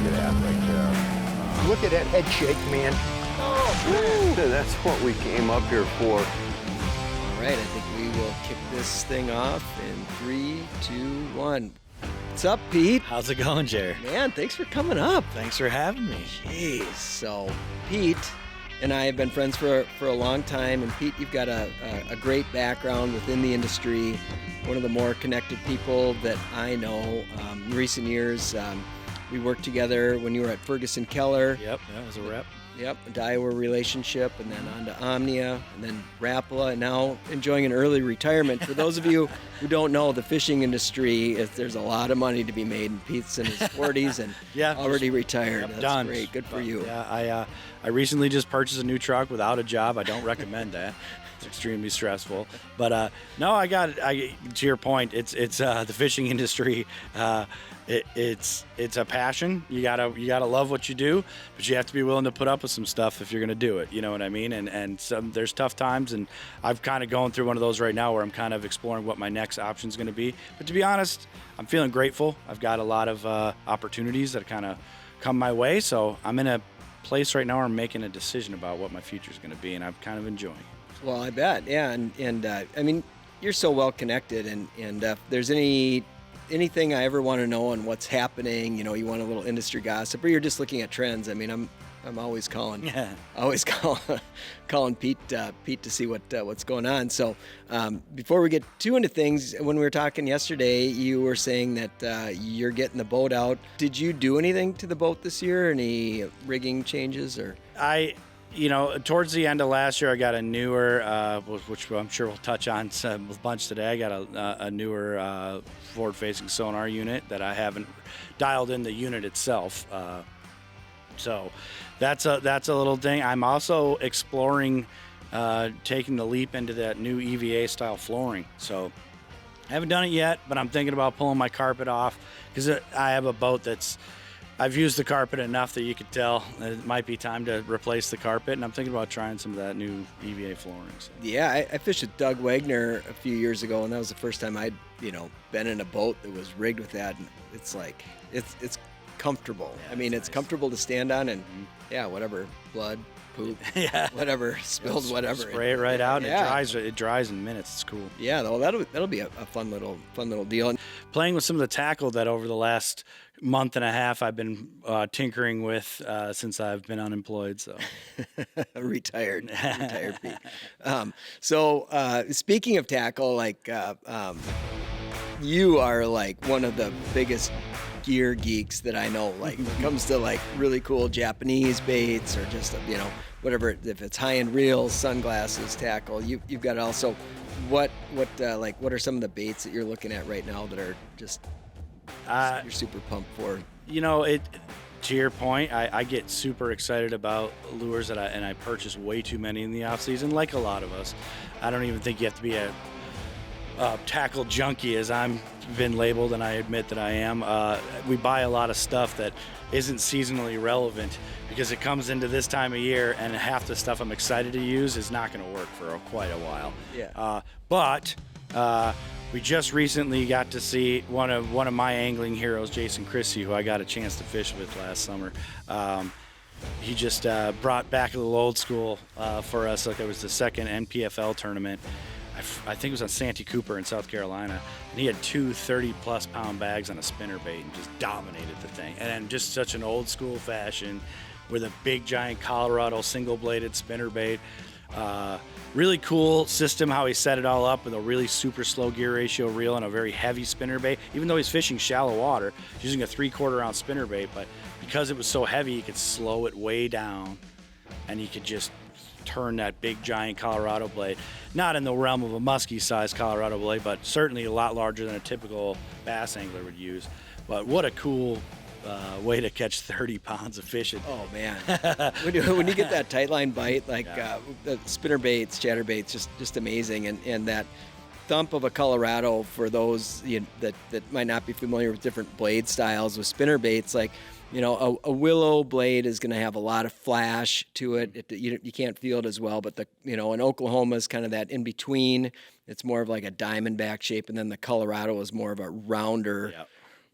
at that right there. Look at that head shake, man. Oh, man. That's what we came up here for. All right, I think we will kick this thing off in 3, 2, 1. What's up, Pete? How's it going, Jer? Man, thanks for coming up. Thanks for having me. Jeez. So, Pete and I have been friends for a long time, and Pete, you've got a great background within the industry. One of the more connected people that I know. In recent years, we worked together when you were at Ferguson Keller. Yep, that was a rep. Yep, a Daiwa relationship, and then on to Omnia, and then Rapala, and now enjoying an early retirement. For those of you who don't know, the fishing industry, there's a lot of money to be made, and Pete's in his 40s and already retired. Yep, That's done. great. Good for you. Yeah, I recently just purchased a new truck without a job. I don't recommend that. It's extremely stressful. But no, to your point, it's the fishing industry. It's a passion. You gotta love what you do, but you have to be willing to put up with some stuff if you're gonna do it. You know what I mean? And there's tough times, and I've kind of going through one of those right now where I'm kind of exploring what my next option is gonna be. But to be honest, I'm feeling grateful. I've got a lot of opportunities that kind of come my way, so I'm in a place right now where I'm making a decision about what my future is gonna be, and I'm kind of enjoying it. Well, I bet. Yeah, and I mean, you're so well connected, and if there's anything I ever want to know on what's happening, you want a little industry gossip, or you're just looking at trends. I mean, I'm always calling, calling Pete to see what's going on. So before we get too into things, when we were talking yesterday, you were saying that you're getting the boat out. Did you do anything to the boat this year? Any rigging changes or? Towards the end of last year, I got a newer, which I'm sure we'll touch on a bunch today. I got a newer forward-facing sonar unit that I haven't dialed in the unit itself. So that's a little thing. I'm also exploring taking the leap into that new EVA-style flooring. So I haven't done it yet, but I'm thinking about pulling my carpet off because I have a boat I've used the carpet enough that you could tell it might be time to replace the carpet, and I'm thinking about trying some of that new EVA flooring. So. Yeah, I fished with Doug Wagner a few years ago, and that was the first time I'd been in a boat that was rigged with that, and it's like it's comfortable. Yeah, I mean, it's nice. Comfortable to stand on, and whatever, blood, poop, whatever, spilled, whatever. Spray it right out, and yeah. it dries in minutes. It's cool. Yeah, though that'll be a fun little deal. And playing with some of the tackle that over the last month and a half I've been tinkering with since I've been unemployed. So retired Pete. So speaking of tackle, you are like one of the biggest gear geeks that I know. Like when it comes to really cool Japanese baits or just whatever. If it's high-end reels, sunglasses, tackle, you've got it all. So what are some of the baits that you're looking at right now that are just you're super pumped for? To your point, I get super excited about lures and I purchase way too many in the off season, like a lot of us. I don't even think you have to be a tackle junkie, as I'm been labeled, and I admit that I am. We buy a lot of stuff that isn't seasonally relevant because it comes into this time of year, and half the stuff I'm excited to use is not going to work for quite a while. Yeah. But we just recently got to see one of my angling heroes, Jason Christie, who I got a chance to fish with last summer. He just brought back a little old school for us. Like it was the second NPFL tournament. I think it was on Santee Cooper in South Carolina, and he had two 30-plus pound bags on a spinnerbait and just dominated the thing. And then just such an old school fashion with a big giant Colorado single-bladed spinnerbait. Really cool system how he set it all up with a really super slow gear ratio reel and a very heavy spinnerbait. Even though he's fishing shallow water, he's using a 3/4 ounce spinnerbait, but because it was so heavy, he could slow it way down, and he could just turn that big giant Colorado blade. Not in the realm of a musky sized Colorado blade, but certainly a lot larger than a typical bass angler would use. But what a cool way to catch 30 pounds of fish. Oh man, when you get that tight line bite, the spinner baits, chatterbaits, just amazing, and that thump of a Colorado for those that might not be familiar with different blade styles with spinner baits, a willow blade is going to have a lot of flash to it. You can't feel it as well, but in Oklahoma is kind of that in between. It's more of like a diamondback shape, and then the Colorado is more of a rounder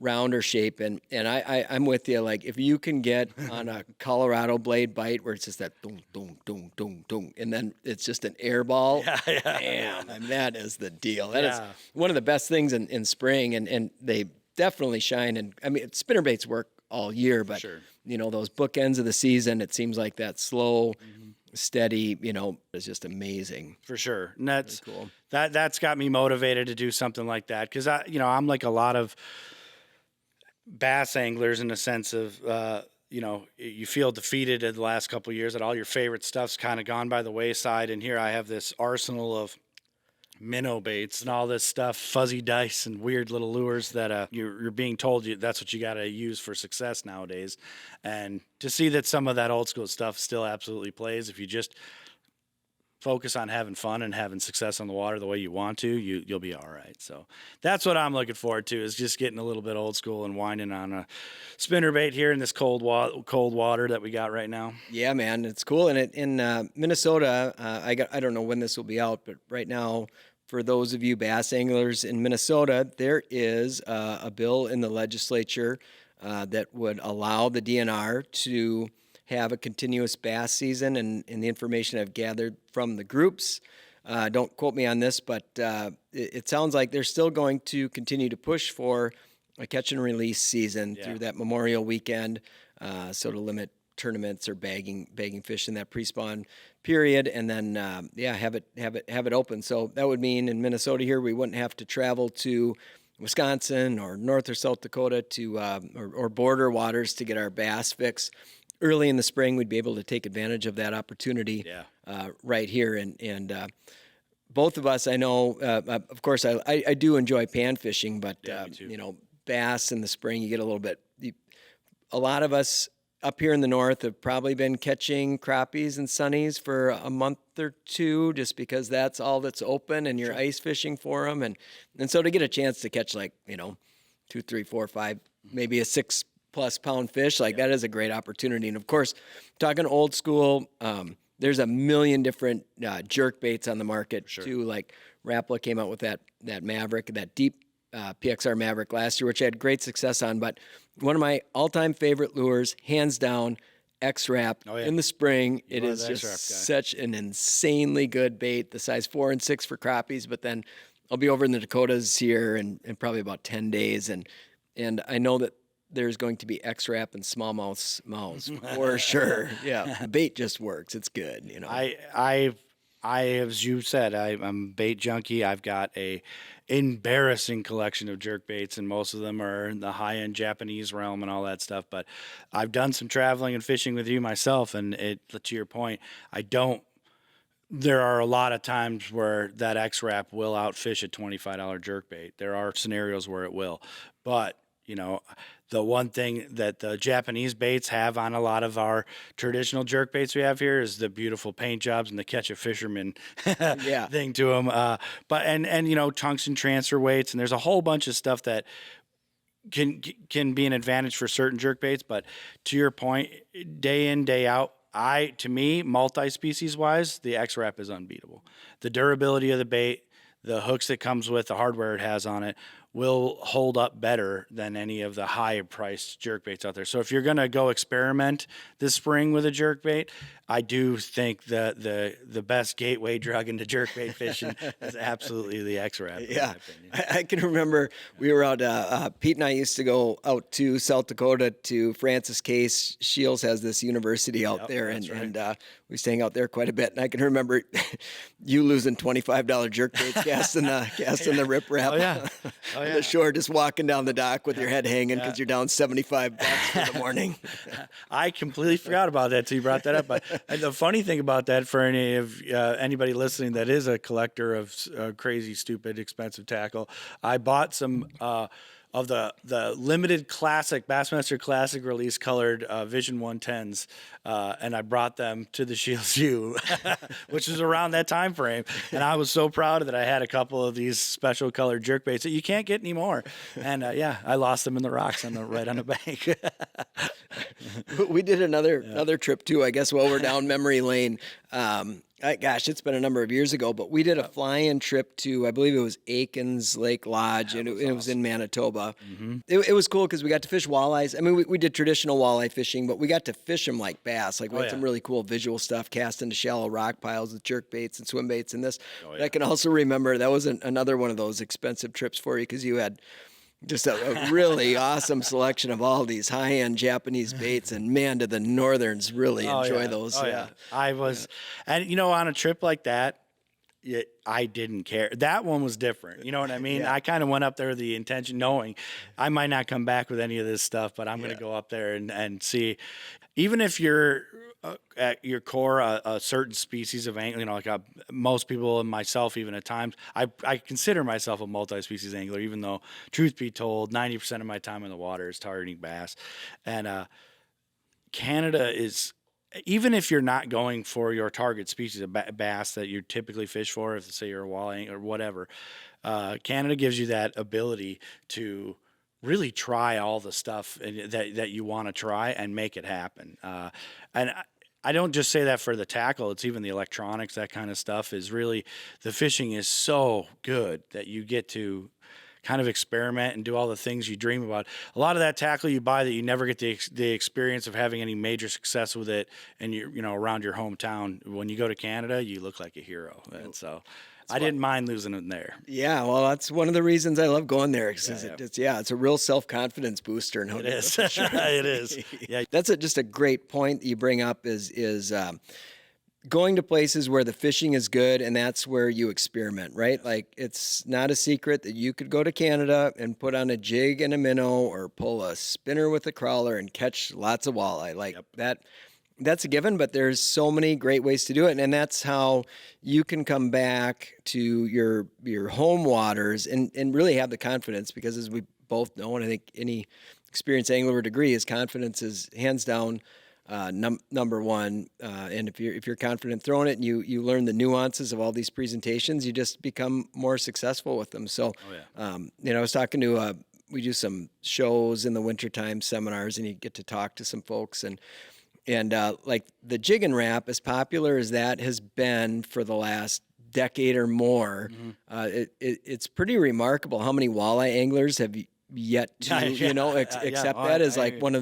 rounder shape. And I'm with you. Like if you can get on a Colorado blade bite where it's just that dong, dong, dong, dong, dong, and then it's just an air ball. Man, I mean, that is the deal. That is one of the best things in spring, and they definitely shine. And I mean, spinnerbaits work all year, but you know, those bookends of the season, it seems like that slow, steady, you know, is just amazing. For sure. And that's really cool. That's got me motivated to do something like that. Cause I'm like a lot of bass anglers in the sense of, you feel defeated in the last couple of years that all your favorite stuff's kind of gone by the wayside. And here I have this arsenal of minnow baits and all this stuff, fuzzy dice and weird little lures that you're being told that's what you got to use for success nowadays. And to see that some of that old school stuff still absolutely plays, if you just focus on having fun and having success on the water the way you want to, you'll be all right. So that's what I'm looking forward to, is just getting a little bit old school and winding on a spinnerbait here in this cold water that we got right now. Yeah, man, it's cool. And in Minnesota, I don't know when this will be out, but right now, for those of you bass anglers in Minnesota, there is a bill in the legislature that would allow the DNR to have a continuous bass season. And the information I've gathered from the groups, don't quote me on this, but it sounds like they're still going to continue to push for a catch and release season through that Memorial weekend, so to limit tournaments or bagging fish in that pre-spawn period, and then have it open. So that would mean in Minnesota here we wouldn't have to travel to Wisconsin or North or South Dakota to or border waters to get our bass fix. Early in the spring, we'd be able to take advantage of that opportunity right here. And both of us, I know, of course, I do enjoy pan fishing, but bass in the spring, you get a little bit. A lot of us up here in the north have probably been catching crappies and sunnies for a month or two, just because that's all that's open and you're ice fishing for them. And so to get a chance to catch 2, 3, 4, 5, maybe a 6+ pound fish, that is a great opportunity. And of course, talking old school, there's a million different jerk baits on the market too. Like Rapala came out with that Maverick, that deep PXR Maverick last year, which I had great success on. But one of my all-time favorite lures, hands down, X-Wrap. In the spring. It is just such an insanely good bait, the size 4 and 6 for crappies. But then I'll be over in the Dakotas here in probably about 10 days. And I know that there's going to be X-Wrap and smallmouth mouths for sure. Yeah, the bait just works. It's good, I as you said, I'm a bait junkie. I've got a embarrassing collection of jerk baits, and most of them are in the high-end Japanese realm and all that stuff. But I've done some traveling and fishing with you myself, and to your point, there are a lot of times where that X-Wrap will outfish a $25 jerk bait. There are scenarios where it will, but the one thing that the Japanese baits have on a lot of our traditional jerk baits we have here is the beautiful paint jobs and the catch a fisherman thing to them. But tungsten transfer weights, and there's a whole bunch of stuff that can be an advantage for certain jerk baits. But to your point, day in, day out, to me, multi-species wise, the X-Wrap is unbeatable. The durability of the bait, the hooks it comes with, the hardware it has on it, will hold up better than any of the high-priced jerkbaits out there. So if you're going to go experiment this spring with a jerkbait, I do think that the best gateway drug into jerkbait fishing is absolutely the X-Wrap. Yeah, I can remember we were out. Pete and I used to go out to South Dakota to Francis Case. Shields has this university out there, and we used to hang out there quite a bit. And I can remember you losing $25 jerkbaits casting the riprap. On the shore, just walking down the dock with your head hanging because you're down $75 for the morning. I completely forgot about that till you brought that up. But the funny thing about that, for anybody listening that is a collector of crazy, stupid, expensive tackle, I bought some of the limited classic Bassmaster Classic release colored Vision 110s, and I brought them to the Shields U, which was around that time frame. And I was so proud that I had a couple of these special colored jerkbaits that you can't get anymore. And I lost them in the rocks right on the bank. We did another trip too, I guess, while we're down memory lane. Gosh, it's been a number of years ago, but we did a fly-in trip to, I believe it was Aikens Lake Lodge, and it was in Manitoba. It was cool because we got to fish walleyes. I mean, we did traditional walleye fishing, but we got to fish them like bass. Like we had some really cool visual stuff, cast into shallow rock piles with jerk baits and swim baits and this. But I can also remember that was another one of those expensive trips for you because you had just a really awesome selection of all these high-end Japanese baits, and man, did the Northerns really enjoy those. I was, and on a trip like that, I didn't care. That one was different. You know what I mean? I kind of went up there with the intention, knowing I might not come back with any of this stuff, but I'm going to go up there and see. Even if you're at your core a certain species of angler, like most people and myself, even at times, I consider myself a multi-species angler, even though, truth be told, 90% of my time in the water is targeting bass. And Canada is, even if you're not going for your target species of bass that you typically fish for, if say you're a walleye or whatever, Canada gives you that ability to really try all the stuff that you want to try and make it happen. And I don't just say that for the tackle, it's even the electronics, that kind of stuff is really, the fishing is so good that you get to kind of experiment and do all the things you dream about. A lot of that tackle you buy that you never get the experience of having any major success with it, and around your hometown. When you go to Canada, you look like a hero. And so I didn't mind losing them there. Yeah, well, that's one of the reasons I love going there. It's a real self-confidence booster. And it is. It is. Yeah, that's just a great point that you bring up. Is going to places where the fishing is good, and that's where you experiment, right? Like, it's not a secret that you could go to Canada and put on a jig and a minnow, or pull a spinner with a crawler and catch lots of walleye. Like that's a given, but there's so many great ways to do it. And that's how you can come back to your home waters and really have the confidence, because as we both know, and I think any experienced angler would agree, is confidence is hands down number one. And if you're confident throwing it, and you learn the nuances of all these presentations, you just become more successful with them. So, I was talking to, we do some shows in the wintertime, seminars, and you get to talk to some folks, and like the jig and wrap, as popular as that has been for the last decade or more, it's pretty remarkable how many walleye anglers have yet to, accept that as like one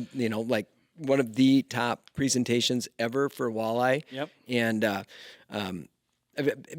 of the top presentations ever for walleye. Yep. And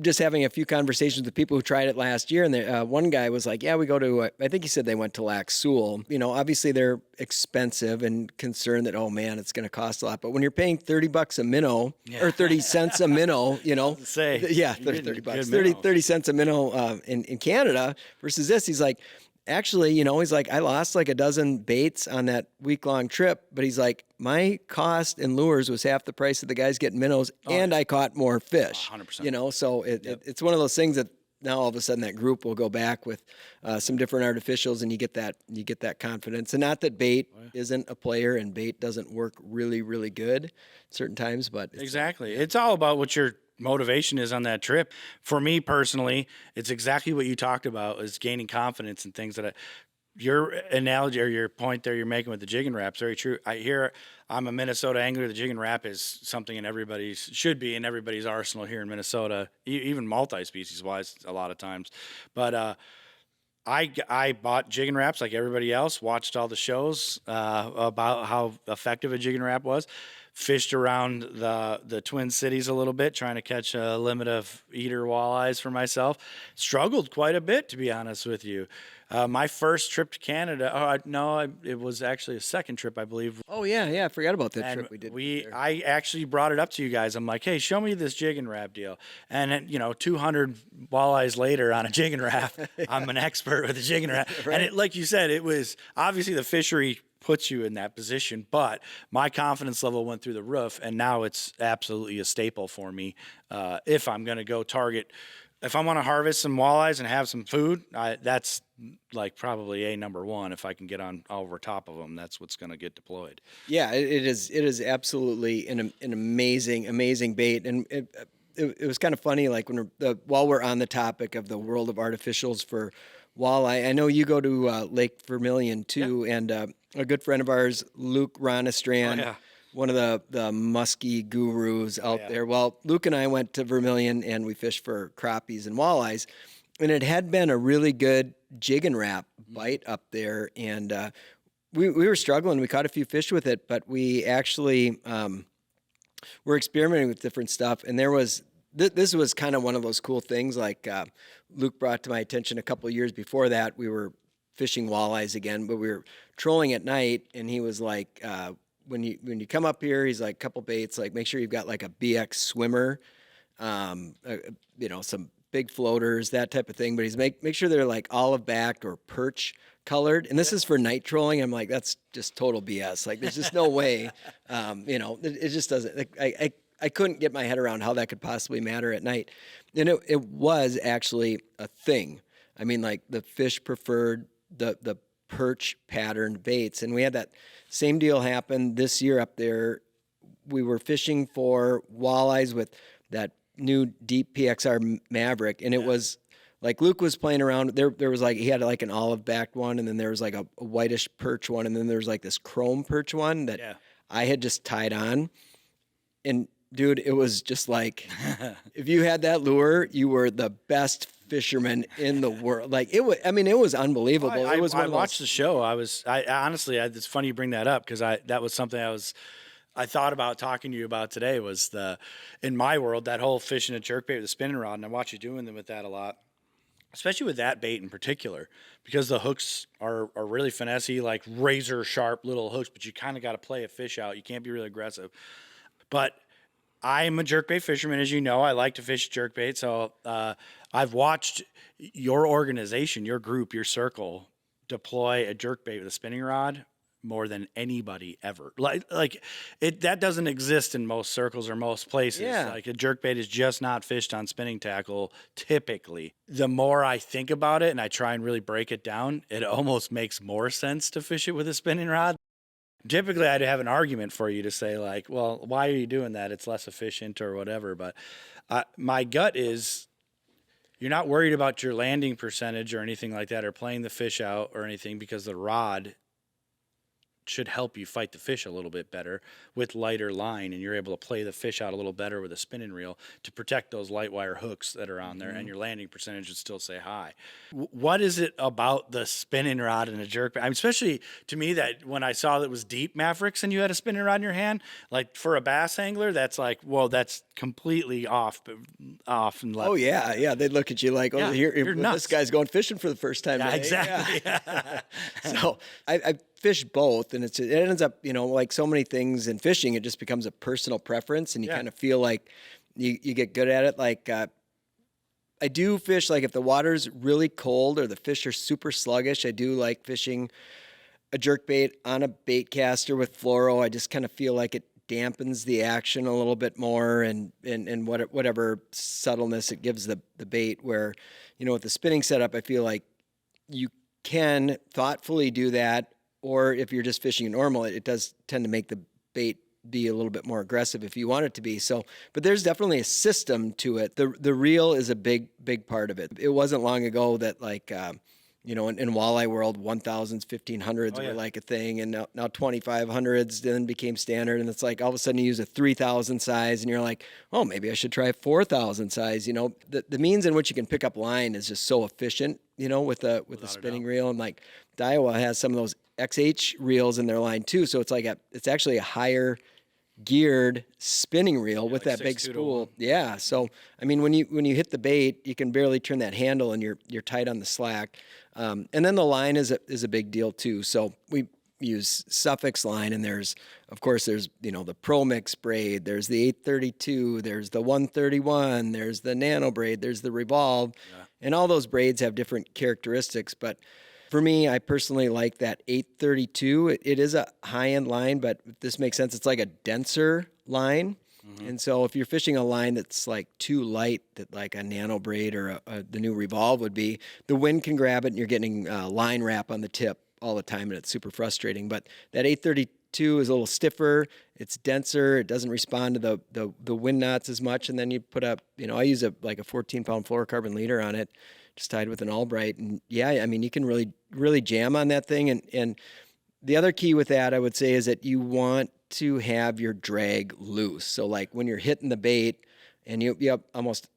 just having a few conversations with people who tried it last year, and one guy was like, we go to, I think he said they went to Lac Seul. Obviously they're expensive and concerned that, oh man, it's going to cost a lot. But when you're paying $30 a minnow, or 30 cents a minnow, 30 cents a minnow in Canada versus this, he's like, actually, he's like, I lost like a dozen baits on that week-long trip, but he's like, my cost in lures was half the price of the guys getting minnows, and I caught more fish. 100%. So it's one of those things that now all of a sudden that group will go back with some different artificials, and you get that confidence. And not that bait isn't a player, and bait doesn't work really, really good certain times, but exactly. It's all about what your motivation is on that trip. For me personally, it's exactly what you talked about, is gaining confidence and things that your analogy or your point there you're making with the jig and wrap's very true. I'm a Minnesota angler. The jig and wrap is something should be in everybody's arsenal here in Minnesota, even multi-species wise a lot of times. But I bought jig and wraps like everybody else, watched all the shows about how effective a jig and wrap was, fished around the Twin Cities a little bit, trying to catch a limit of eater walleyes for myself. Struggled quite a bit, to be honest with you. My first trip to Canada, it was actually a second trip, I believe. Oh, yeah, I forgot about that trip we did. I actually brought it up to you guys. I'm like, hey, show me this jig and wrap deal. And, 200 walleyes later on a jig and wrap, I'm an expert with a jig and wrap. Right. And like you said, it was obviously the fishery puts you in that position, but my confidence level went through the roof, and now it's absolutely a staple for me. If I'm going to go target, if I want to harvest some walleyes and have some food, that's like probably number one. If I can get on over top of them, that's what's going to get deployed. Yeah, it is absolutely an amazing bait. And it was kind of funny, like while we're on the topic of the world of artificials for walleye, I know you go to Lake Vermilion too, and a good friend of ours, Luke Ronastrand, one of the musky gurus out there. Well, Luke and I went to Vermilion and we fished for crappies and walleyes, and it had been a really good jig and wrap bite up there, and we were struggling. We caught a few fish with it, but we actually were experimenting with different stuff, and there was this was kind of one of those cool things. Like Luke brought to my attention a couple of years before that, we were fishing walleyes again, but we were trolling at night, and he was like, when you come up here, he's like, couple baits, like make sure you've got like a BX swimmer, some big floaters, that type of thing. But he's make sure they're like olive backed or perch colored. And this is for night trolling. I'm like, that's just total BS. Like there's just no way, it just doesn't, I couldn't get my head around how that could possibly matter at night. And it was actually a thing. I mean, like the fish preferred the perch patterned baits. And we had that same deal happen this year up there. We were fishing for walleyes with that new deep PXR Maverick. And it was like Luke was playing around. There was like, he had like an olive backed one, and then there was like a whitish perch one. And then there was like this chrome perch one that I had just tied on. And dude, it was just like, if you had that lure, you were the best fisherman in the world. Like it was unbelievable. I I watched the show. I honestly, it's funny you bring that up, because that was something I thought about talking to you about today. Was in my world, that whole fishing a jerkbait with a spinning rod, and I watch you doing them with that a lot, especially with that bait in particular, because the hooks are really finessey, like razor sharp little hooks, but you kind of got to play a fish out. You can't be really aggressive. But I'm a jerkbait fisherman, as you know. I like to fish jerkbait. So I've watched your organization, your group, your circle deploy a jerkbait with a spinning rod more than anybody ever. That doesn't exist in most circles or most places. Yeah. Like a jerkbait is just not fished on spinning tackle typically. The more I think about it and I try and really break it down, it almost makes more sense to fish it with a spinning rod. Typically, I'd have an argument for you to say, like, well, why are you doing that? It's less efficient or whatever. But my gut is you're not worried about your landing percentage or anything like that, or playing the fish out or anything, because the rod should help you fight the fish a little bit better with lighter line, and you're able to play the fish out a little better with a spinning reel to protect those light wire hooks that are on there, and your landing percentage would still say high. What is it about the spinning rod and a jerkbait? I mean, especially to me, that when I saw that it was deep Mavericks and you had a spinning rod in your hand, like for a bass angler, that's like, well, that's completely off and left. Oh yeah, they'd look at you like, oh, you're nuts. This guy's going fishing for the first time. Yeah, today. exactly. Yeah. So I fish both, and it ends up, like so many things in fishing, it just becomes a personal preference, and you kind of feel like you get good at it. Like I do fish, like if the water's really cold or the fish are super sluggish, I do like fishing a jerkbait on a bait caster with fluoro. I just kind of feel like it dampens the action a little bit more, and whatever subtleness it gives the bait. Where, with the spinning setup, I feel like you can thoughtfully do that. Or if you're just fishing normal, it does tend to make the bait be a little bit more aggressive if you want it to be. So, but there's definitely a system to it. The reel is a big part of it. It wasn't long ago that in walleye world, 1000s, 1500s were like a thing, and now 2500s then became standard. And it's like all of a sudden you use a 3000 size, and you're like, oh, maybe I should try a 4000 size. The means in which you can pick up line is just so efficient. With the spinning reel, and like Daiwa has some of those XH reels in their line too. So it's actually a higher geared spinning reel with that big spool. Yeah. So, I mean, when you hit the bait, you can barely turn that handle, and you're tight on the slack. And then the line is a big deal too. So we use Suffix line, and there's the Pro Mix braid, there's the 832, there's the 131, there's the Nano braid, there's the Revolve, and all those braids have different characteristics. But for me, I personally like that 832. It is a high-end line, but if this makes sense, it's like a denser line. Mm-hmm. And so if you're fishing a line that's like too light, that like a Nano braid or the new Revolve would be, the wind can grab it, and you're getting line wrap on the tip all the time, and it's super frustrating. But that 832 is a little stiffer, it's denser, it doesn't respond to the wind knots as much. And then you put up, I use a 14-pound fluorocarbon leader on it, just tied with an Albright, and you can really jam on that thing. And the other key with that, I would say, is that you want to have your drag loose. So like when you're hitting the bait, and you almost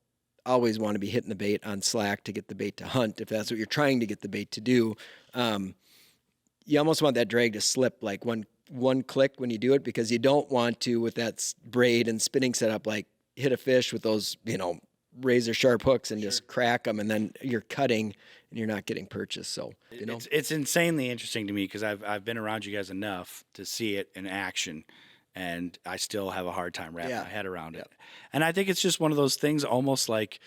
always want to be hitting the bait on slack to get the bait to hunt, if that's what you're trying to get the bait to do. You almost want that drag to slip like one click when you do it, because you don't want to, with that braid and spinning setup, like hit a fish with those, razor sharp hooks and just crack them, and then you're cutting and you're not getting purchase. So, it's insanely interesting to me, because I've been around you guys enough to see it in action, and I still have a hard time wrapping my head around it. And I think it's just one of those things, almost like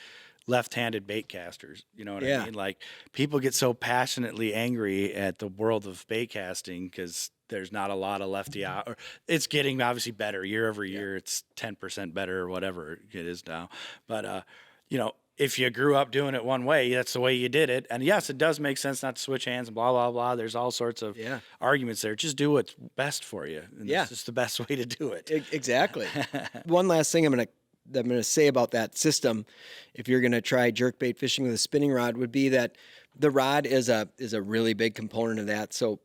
left-handed bait casters. You know what I mean? Like, people get so passionately angry at the world of bait casting because there's not a lot of lefty out. Or it's getting obviously better year over year. It's 10% better or whatever it is now. But, if you grew up doing it one way, that's the way you did it. And yes, it does make sense not to switch hands and blah, blah, blah. There's all sorts of arguments there. Just do what's best for you. And that's just the best way to do it. Exactly. One last thing I'm going to say about that system, if you're going to try jerkbait fishing with a spinning rod, would be that the rod is a really big component of that. So,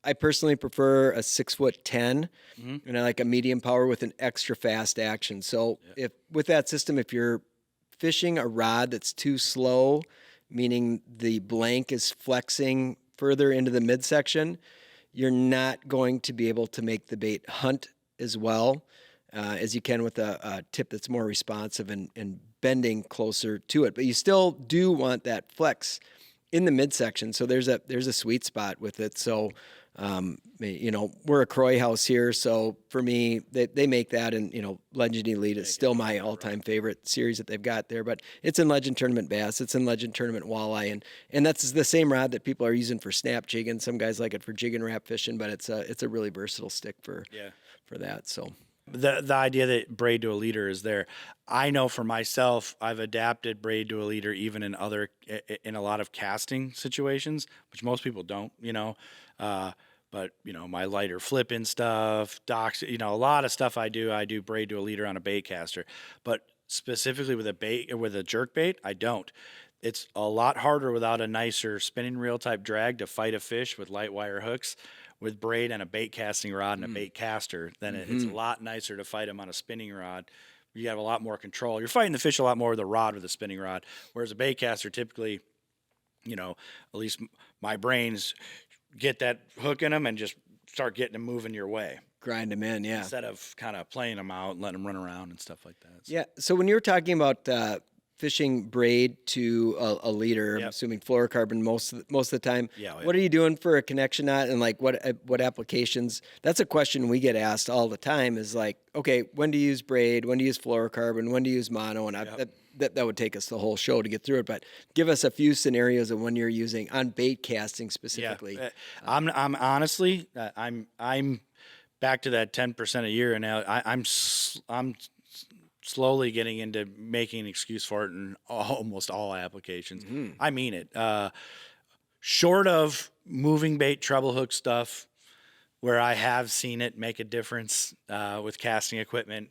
I personally prefer a 6'10", and I like a medium power with an extra fast action. So if with that system, if you're fishing a rod that's too slow, meaning the blank is flexing further into the midsection, you're not going to be able to make the bait hunt as well as you can with a tip that's more responsive and bending closer to it. But you still do want that flex in the midsection. So there's a sweet spot with it. So we're a Croy house here, so for me, they make that, and Legend Elite is still my all-time favorite series that they've got there. But it's in Legend Tournament Bass, it's in Legend Tournament Walleye, and that's the same rod that people are using for snap jigging. Some guys like it for jig and wrap fishing, but it's a really versatile stick for that. So the idea that braid to a leader is there. I know for myself, I've adapted braid to a leader even in a lot of casting situations, which most people don't. But my lighter flipping stuff, docks, a lot of stuff I do braid to a leader on a bait caster. But specifically with a jerk bait, I don't. It's a lot harder without a nicer spinning reel type drag to fight a fish with light wire hooks with braid and a bait casting rod and a bait caster. Then it's a lot nicer to fight them on a spinning rod. You have a lot more control. You're fighting the fish a lot more with a rod with a spinning rod, whereas a bait caster typically, at least my brains get that hook in them and just start getting them moving your way. Grind them in, instead of kind of playing them out and letting them run around and stuff like that. Yeah. So when you were talking about fishing braid to a leader, I'm assuming fluorocarbon most of the time. What are you doing for a connection knot, and like what applications? That's a question we get asked all the time. Is like, okay, when do you use braid? When do you use fluorocarbon? When do you use mono? And that would take us the whole show to get through it. But give us a few scenarios of when you're using on bait casting specifically. I'm honestly, I'm back to that 10% a year, and now I'm slowly getting into making an excuse for it in almost all applications. I mean it. Short of moving bait treble hook stuff, where I have seen it make a difference with casting equipment,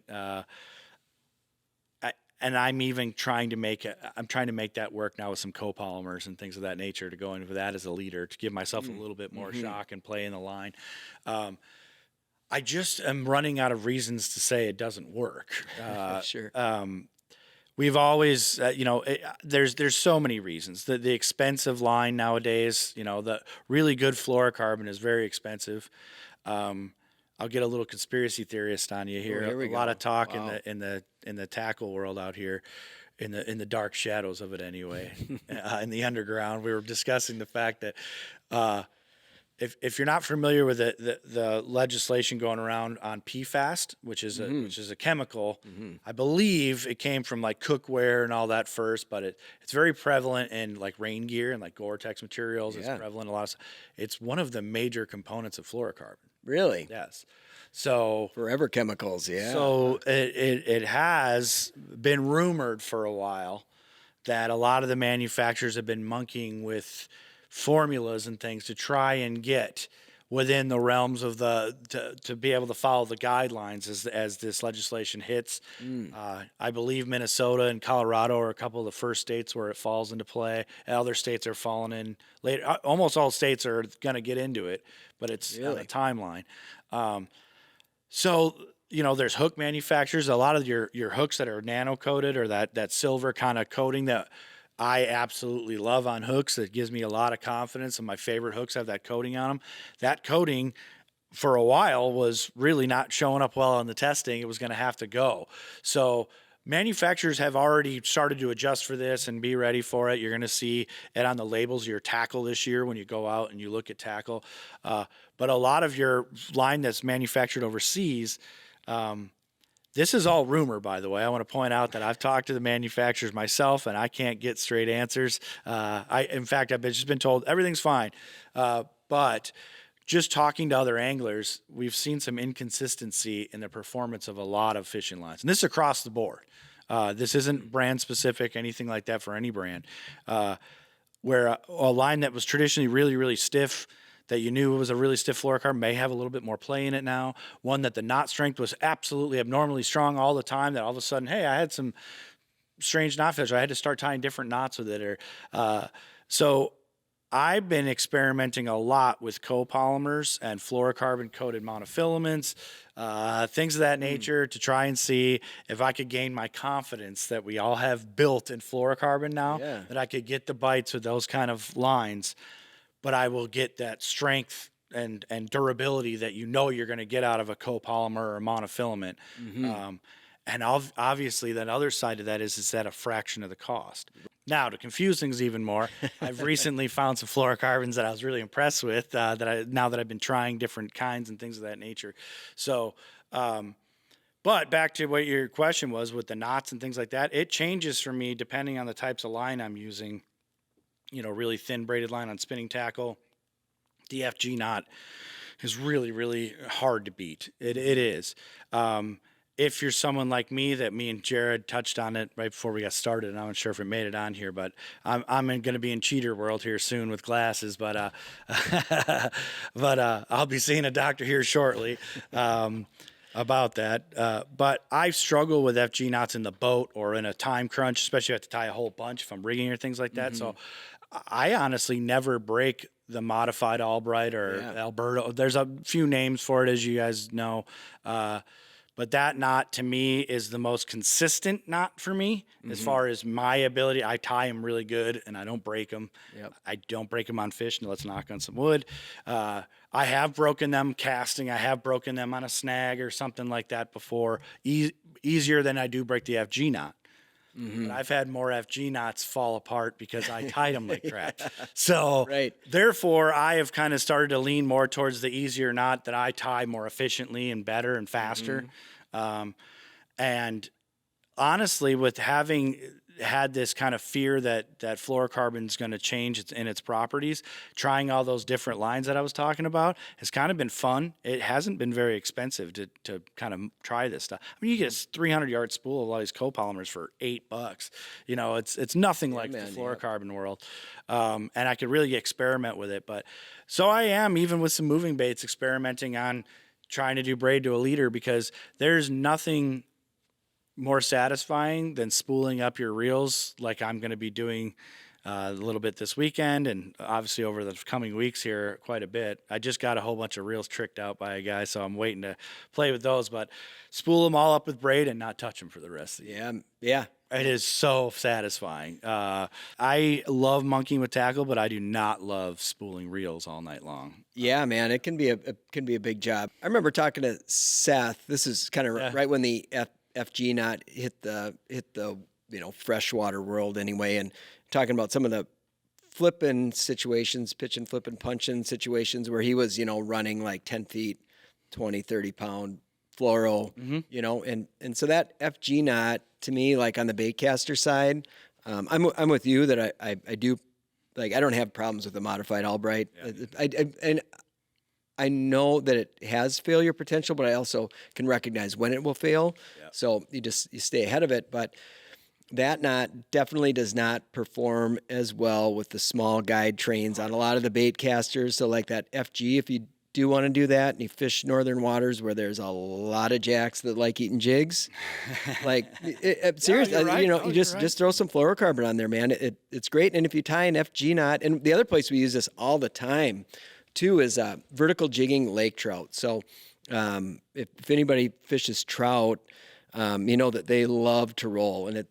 and I'm even trying to make that work now with some copolymers and things of that nature to go into that as a leader to give myself a little bit more shock and play in the line. I just am running out of reasons to say it doesn't work. Sure. We've always, there's so many reasons. The expensive line nowadays, the really good fluorocarbon is very expensive. I'll get a little conspiracy theorist on you here. A lot of talk in the tackle world out here, in the dark shadows of it anyway, in the underground. We were discussing the fact that if you're not familiar with the legislation going around on PFAS, which is a chemical, I believe it came from like cookware and all that first, but it's very prevalent in like rain gear and like Gore-Tex materials. It's prevalent in a lot of stuff. It's one of the major components of fluorocarbon. Really? Yes. So forever chemicals, So it has been rumored for a while that a lot of the manufacturers have been monkeying with formulas and things to try and get within the realms of to be able to follow the guidelines as this legislation hits. I believe Minnesota and Colorado are a couple of the first states where it falls into play. Other states are falling in later. Almost all states are going to get into it, but it's on a timeline. So, there's hook manufacturers. A lot of your hooks that are nano coated or that silver kind of coating that I absolutely love on hooks. That gives me a lot of confidence, and my favorite hooks have that coating on them. That coating for a while was really not showing up well on the testing. It was going to have to go. So manufacturers have already started to adjust for this and be ready for it. You're going to see it on the labels of your tackle this year when you go out and you look at tackle. But a lot of your line that's manufactured overseas, this is all rumor, by the way. I want to point out that I've talked to the manufacturers myself, and I can't get straight answers. In fact, I've just been told everything's fine. But just talking to other anglers, we've seen some inconsistency in the performance of a lot of fishing lines. And this is across the board. This isn't brand specific, anything like that for any brand. Where a line that was traditionally really, really stiff, that you knew was a really stiff fluorocarbon, may have a little bit more play in it now. One that the knot strength was absolutely abnormally strong all the time, that all of a sudden, hey, I had some strange knot fish, or I had to start tying different knots with it. So I've been experimenting a lot with copolymers and fluorocarbon-coated monofilaments, things of that nature, to try and see if I could gain my confidence that we all have built in fluorocarbon now, that I could get the bites with those kind of lines, but I will get that strength and durability that you're going to get out of a copolymer or a monofilament. And obviously, that other side of that is at a fraction of the cost. Now, to confuse things even more, I've recently found some fluorocarbons that I was really impressed with. Now that I've been trying different kinds and things of that nature. So, but back to what your question was with the knots and things like that, it changes for me depending on the types of line I'm using. Really thin braided line on spinning tackle. The FG knot is really, really hard to beat. It is. If you're someone like me, that me and Jared touched on it right before we got started, and I'm not sure if it made it on here, but I'm going to be in cheater world here soon with glasses, but I'll be seeing a doctor here shortly about that. But I struggle with FG knots in the boat or in a time crunch, especially if I have to tie a whole bunch if I'm rigging or things like that. So I honestly never break the modified Albright or Alberto. There's a few names for it, as you guys know. But that knot, to me, is the most consistent knot for me as far as my ability. I tie them really good, and I don't break them. I don't break them on fish. Now, let's knock on some wood. I have broken them casting. I have broken them on a snag or something like that before. Easier than I do break the FG knot. But I've had more FG knots fall apart because I tied them like crap. So therefore, I have kind of started to lean more towards the easier knot that I tie more efficiently and better and faster. And honestly, with having had this kind of fear that fluorocarbon is going to change in its properties, trying all those different lines that I was talking about has kind of been fun. It hasn't been very expensive to kind of try this stuff. I mean, you get a 300-yard spool of all these copolymers for $8. It's nothing like the fluorocarbon world. And I could really experiment with it. But so I am, even with some moving baits, experimenting on trying to do braid to a leader, because there's nothing more satisfying than spooling up your reels like I'm going to be doing a little bit this weekend, and obviously over the coming weeks here quite a bit. I just got a whole bunch of reels tricked out by a guy, so I'm waiting to play with those, but spool them all up with braid and not touch them for the rest of the year. Yeah. It is so satisfying. I love monkeying with tackle, but I do not love spooling reels all night long. Yeah, man, it can be a big job. I remember talking to Seth. This is kind of right when the FG knot hit the freshwater world anyway, and talking about some of the flipping situations, pitching, flipping, punching situations where he was, running like 10 feet, 20, 30 pound fluoro, and so that FG knot, to me, like on the baitcaster side, I'm with you that I do, like, I don't have problems with the modified Albright. I know that it has failure potential, but I also can recognize when it will fail. So you stay ahead of it. But that knot definitely does not perform as well with the small guide trains on a lot of the bait casters. So like that FG, if you do want to do that and you fish northern waters where there's a lot of jacks that like eating jigs, like seriously, you just throw some fluorocarbon on there, man. It's great. And if you tie an FG knot, and the other place we use this all the time too is vertical jigging lake trout. So If anybody fishes trout, you know that they love to roll, and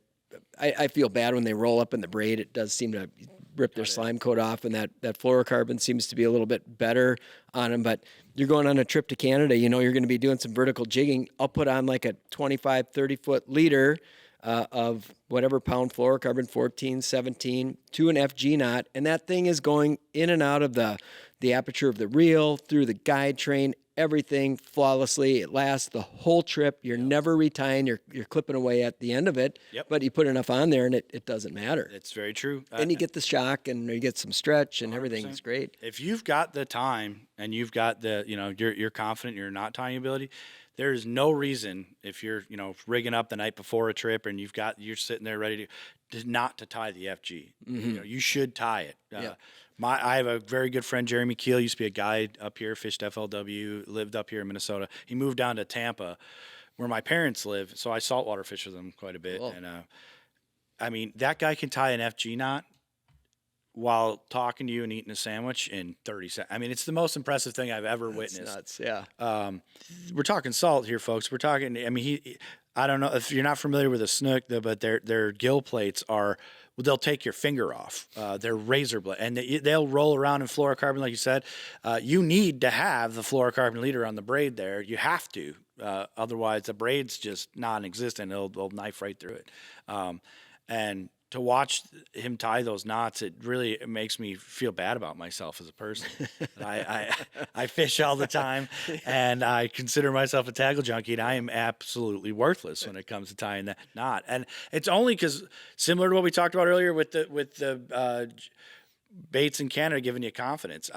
I feel bad when they roll up in the braid. It does seem to rip their slime coat off, and that fluorocarbon seems to be a little bit better on them. But you're going on a trip to Canada, you know you're going to be doing some vertical jigging. I'll put on like a 25, 30-foot leader of whatever pound fluorocarbon, 14, 17, to an FG knot, and that thing is going in and out of the aperture of the reel, through the guide train, everything flawlessly. It lasts the whole trip. You're never retying. You're clipping away at the end of it. Yep. But you put enough on there, and it doesn't matter. It's very true. And you get the shock, and you get some stretch, and 100%. Everything's great. If you've got the time and you've got the, you're confident in your knot tying ability, there's no reason if you're, rigging up the night before a trip and you're sitting there ready to not to tie the FG. Mm-hmm. You should tie it. Yeah. I have a very good friend, Jeremy Keel, used to be a guide up here, fished FLW, lived up here in Minnesota. He moved down to Tampa, where my parents live, so I saltwater fish with them quite a bit. Cool. And that guy can tie an FG knot while talking to you and eating a sandwich in 30 seconds. I mean, it's the most impressive thing I've ever witnessed. Nuts, yeah. We're talking salt here, folks. We're talking. I mean, I don't know if you're not familiar with a snook, but their gill plates are. They'll take your finger off. They're razor blade, and they'll roll around in fluorocarbon, like you said. You need to have the fluorocarbon leader on the braid there. You have to, otherwise the braid's just non-existent. They'll knife right through it. And to watch him tie those knots, it makes me feel bad about myself as a person. I fish all the time, and I consider myself a tackle junkie, and I am absolutely worthless when it comes to tying that knot. And it's only because, similar to what we talked about earlier with the baits in Canada giving you confidence,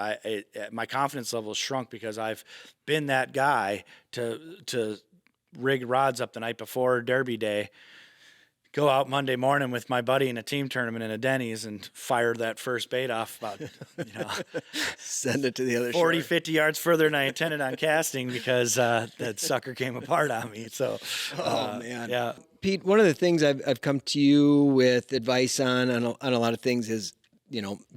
my confidence level shrunk because I've been that guy to rig rods up the night before Derby Day, go out Monday morning with my buddy in a team tournament in a Denny's and fire that first bait off about, send it to the other 40, shore. 50 yards further than I intended on casting because that sucker came apart on me. So, man. Yeah. Pete, one of the things I've come to you with advice on a lot of things is,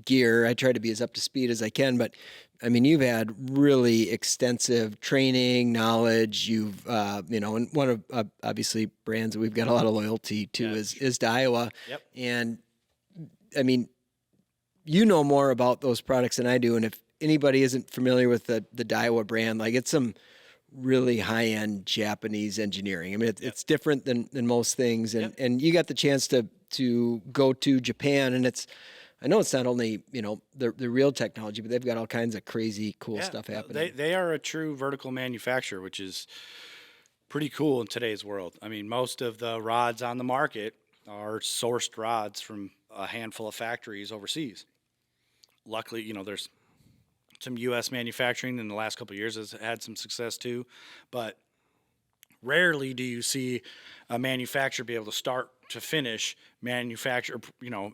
gear. I try to be as up to speed as I can, but I mean, you've had really extensive training, knowledge. You've, and one of obviously brands that we've got a lot of loyalty to is Daiwa. Yep. And I mean, you know more about those products than I do. And if anybody isn't familiar with the Daiwa brand, like it's some really high-end Japanese engineering. I mean, it's different than most things. And you got the chance to go to Japan, and I know it's not only, the real technology, but they've got all kinds of crazy, cool stuff happening. They are a true vertical manufacturer, which is pretty cool in today's world. I mean, most of the rods on the market are sourced rods from a handful of factories overseas. Luckily, there's some U.S. manufacturing in the last couple of years has had some success too, but rarely do you see a manufacturer be able to start to finish manufacture,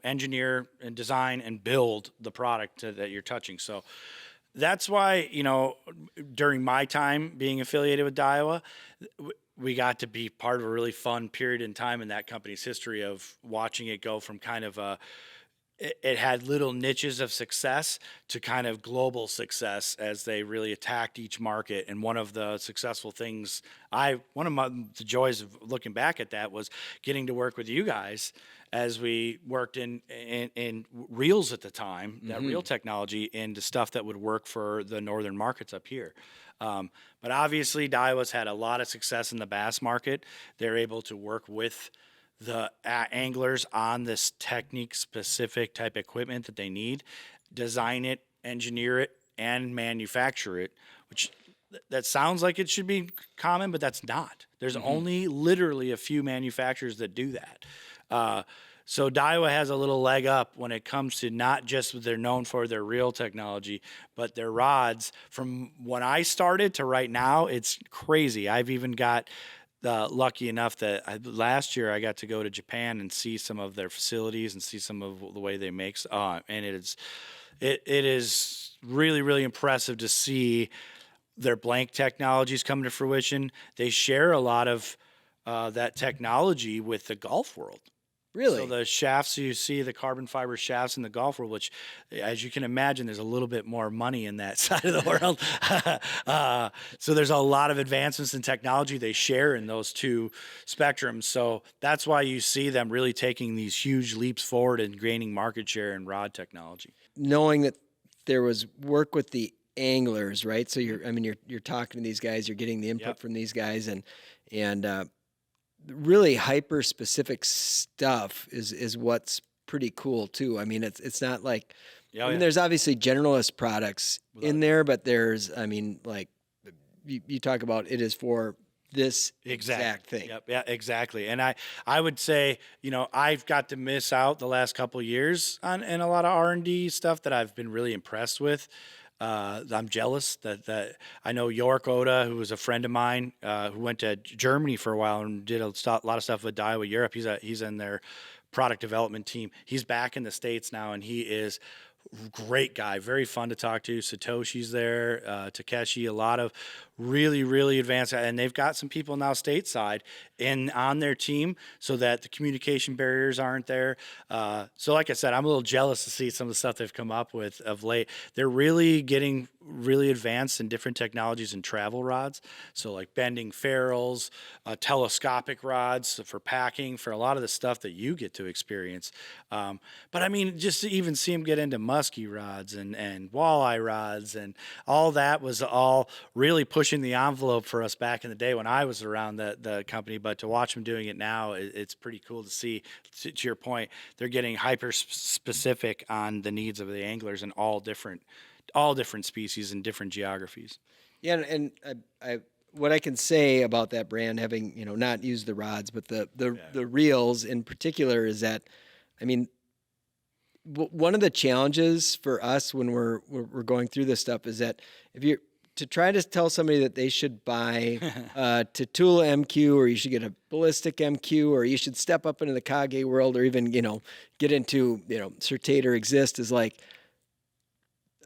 engineer and design and build the product that you're touching. So that's why, during my time being affiliated with Daiwa, we got to be part of a really fun period in time in that company's history of watching it go from kind of it had little niches of success to kind of global success as they really attacked each market. And one of the successful things, the joys of looking back at that was getting to work with you guys as we worked in reels at the time, that reel technology, into stuff that would work for the northern markets up here. But obviously Daiwa's had a lot of success in the bass market. They're able to work with the anglers on this technique specific type equipment that they need, design it, engineer it, and manufacture it, which that sounds like it should be common, but that's not. There's only literally a few manufacturers that do that. So Daiwa has a little leg up when it comes to not just what they're known for their reel technology, but their rods. From when I started to right now, it's crazy. I've even got lucky enough that last year I got to go to Japan and see some of their facilities and see some of the way they make. And it is really, really impressive to see their blank technologies come to fruition. They share a lot of that technology with the golf world. Really? So the shafts you see, the carbon fiber shafts in the golf world, which, as you can imagine, there's a little bit more money in that side of the world. So there's a lot of advancements in technology they share in those two spectrums. So that's why you see them really taking these huge leaps forward and gaining market share in rod technology. Knowing that there was work with the anglers, right? So you're talking to these guys, you're getting the input from these guys, and really hyper specific stuff is what's pretty cool too. I mean, it's not like, there's obviously generalist products in there, but there's, like you talk about, it is for this exact thing. Yep. Yeah, exactly. And I would say, I've got to miss out the last couple of years on a lot of R&D stuff that I've been really impressed with. I'm jealous that I know York Oda, who was a friend of mine, who went to Germany for a while and did a lot of stuff with Daiwa Europe. He's in their product development team. He's back in the States now, and he is great guy, very fun to talk to. Satoshi's there, Takeshi, a lot of really, really advanced, and they've got some people now stateside on their team so that the communication barriers aren't there. So like I said, I'm a little jealous to see some of the stuff they've come up with of late. They're really getting really advanced in different technologies and travel rods. So like bending ferrules, telescopic rods for packing, for a lot of the stuff that you get to experience. But just to even see them get into musky rods and walleye rods and all that was all really pushing the envelope for us back in the day when I was around the company. But to watch them doing it now, it's pretty cool to see. To your point, they're getting hyper specific on the needs of the anglers in all different species and different geographies. Yeah, and I what I can say about that brand, having not used the rods, but the reels in particular, is that, one of the challenges for us when we're going through this stuff is that if you're to try to tell somebody that they should buy Tatula MQ, or you should get a ballistic MQ, or you should step up into the Kage world, or even get into Certate or Exist, is like,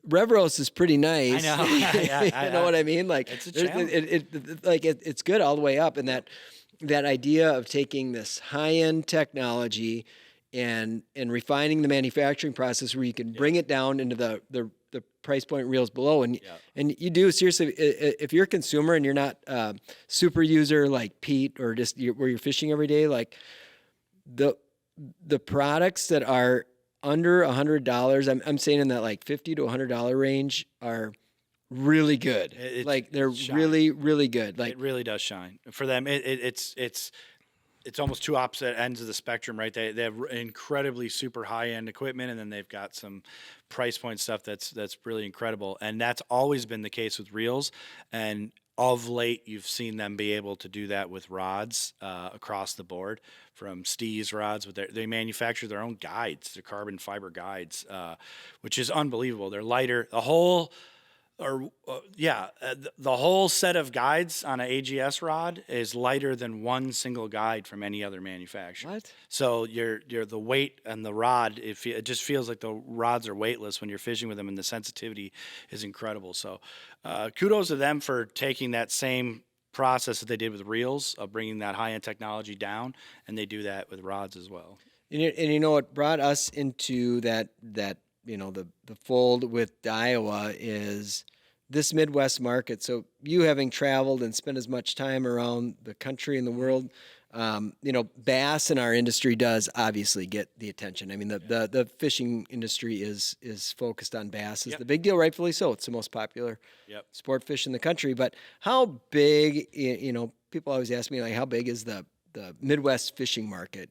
Revros is pretty nice. I know. You know what I mean? Like, it's a challenge. It's good all the way up, and that idea of taking this high-end technology and refining the manufacturing process where you can bring it down into the price point reels below, and you do, seriously, if you're a consumer and you're not super user like Pete, or just where you're fishing every day, like the products that are under $100, I'm saying in that like $50 to $100 range, are really good. They're really, really good. Like, it really does shine for them. It's almost two opposite ends of the spectrum, right? They have incredibly super high end equipment, and then they've got some price point stuff that's really incredible. And that's always been the case with reels. And of late, you've seen them be able to do that with rods across the board, from Steez rods. They manufacture their own guides, their carbon fiber guides, which is unbelievable. They're lighter. The whole set of guides on an AGS rod is lighter than one single guide from any other manufacturer. What? So the weight and the rod, it just feels like the rods are weightless when you're fishing with them, and the sensitivity is incredible. So kudos to them for taking that same process that they did with reels of bringing that high-end technology down, and they do that with rods as well. And what brought us into that the fold with Daiwa is this Midwest market. So you, having traveled and spent as much time around the country and the world, bass in our industry does obviously get the attention. The fishing industry is focused on bass. It's the big deal, rightfully so. It's the most popular sport fish in the country. But how big, people always ask me, like, how big is the Midwest fishing market,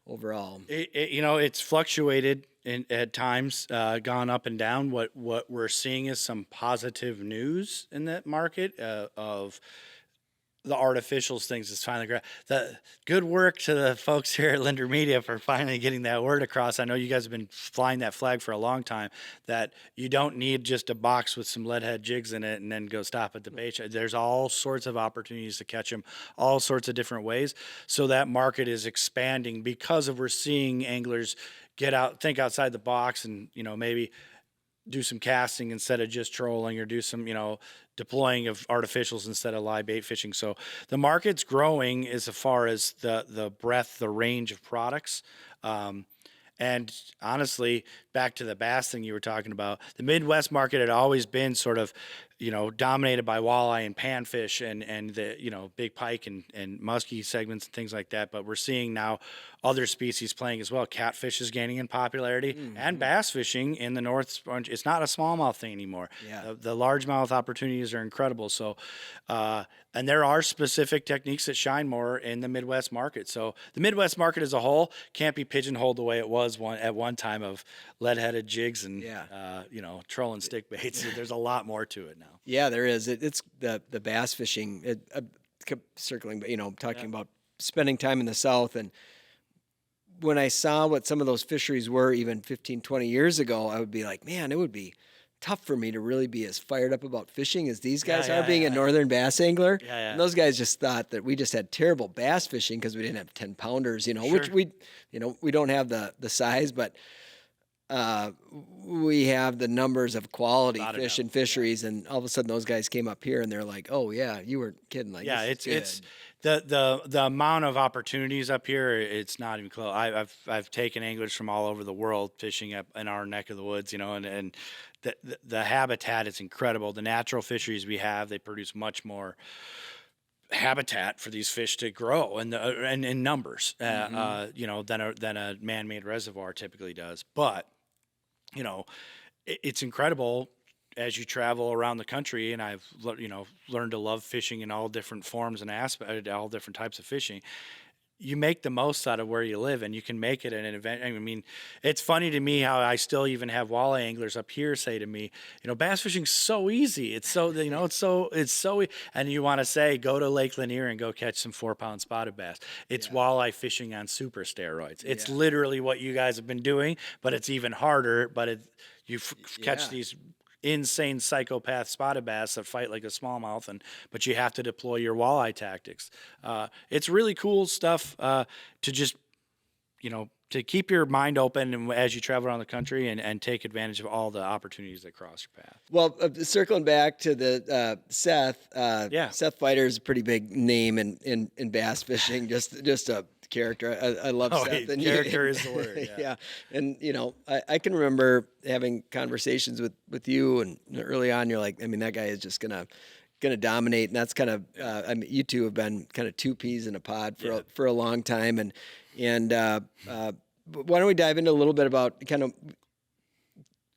overall? It's fluctuated at times, gone up and down. What we're seeing is some positive news in that market of the artificials things is finally the good work to the folks here at Linder Media for finally getting that word across. I know you guys have been flying that flag for a long time, that you don't need just a box with some lead head jigs in it and then go stop at the bait shop. There's all sorts of opportunities to catch them, all sorts of different ways. So that market is expanding because we're seeing anglers think outside the box, and maybe do some casting instead of just trolling, or do some, deploying of artificials instead of live bait fishing. So the market's growing as far as the breadth, the range of products. And honestly, back to the bass thing you were talking about, the Midwest market had always been sort of, dominated by walleye and panfish and the, big pike and musky segments and things like that. But we're seeing now other species playing as well. Catfish is gaining in popularity, and bass fishing in the North. It's not a smallmouth thing anymore. Yeah. The largemouth opportunities are incredible. So, and there are specific techniques that shine more in the Midwest market. So the Midwest market as a whole can't be pigeonholed the way it was at one time of lead-headed jigs and, trolling stick baits. There's a lot more to it now. Yeah, there is. It's the bass fishing. Kept circling, but talking about spending time in the South, and when I saw what some of those fisheries were even 15, 20 years ago, I would be like, man, it would be tough for me to really be as fired up about fishing as these guys are, being a northern bass angler. And those guys just thought that we just had terrible bass fishing because we didn't have 10-pounders, which we don't have the size, but we have the numbers of quality fish and fisheries, and all of a sudden those guys came up here and they're like, oh yeah, you were kidding. Like, it's the amount of opportunities up here, it's not even close. I've taken anglers from all over the world fishing up in our neck of the woods, and the habitat is incredible. The natural fisheries we have, they produce much more habitat for these fish to grow and in numbers, than a man-made reservoir typically does. But it's incredible as you travel around the country, and I've learned to love fishing in all different forms and aspects, all different types of fishing. You make the most out of where you live, and you can make it an event. I mean, it's funny to me how I still even have walleye anglers up here say to me, bass fishing's so easy. It's so, it's so, and you want to say, go to Lake Lanier and go catch some 4-pound spotted bass. It's walleye fishing on super steroids. It's literally what you guys have been doing, but it's even harder. But you catch these insane psychopath spotted bass that fight like a smallmouth, but you have to deploy your walleye tactics. It's really cool stuff to just, to keep your mind open and as you travel around the country and take advantage of all the opportunities that cross your path. Well, circling back to the Seth, Seth Fighter is a pretty big name in bass fishing. Just a character. I love Seth. And character is the word. Yeah. And I can remember having conversations with you, and early on you're like, that guy is just gonna dominate, and that's kind of you two have been kind of two peas in a pod for a long time, and why don't we dive into a little bit about kind of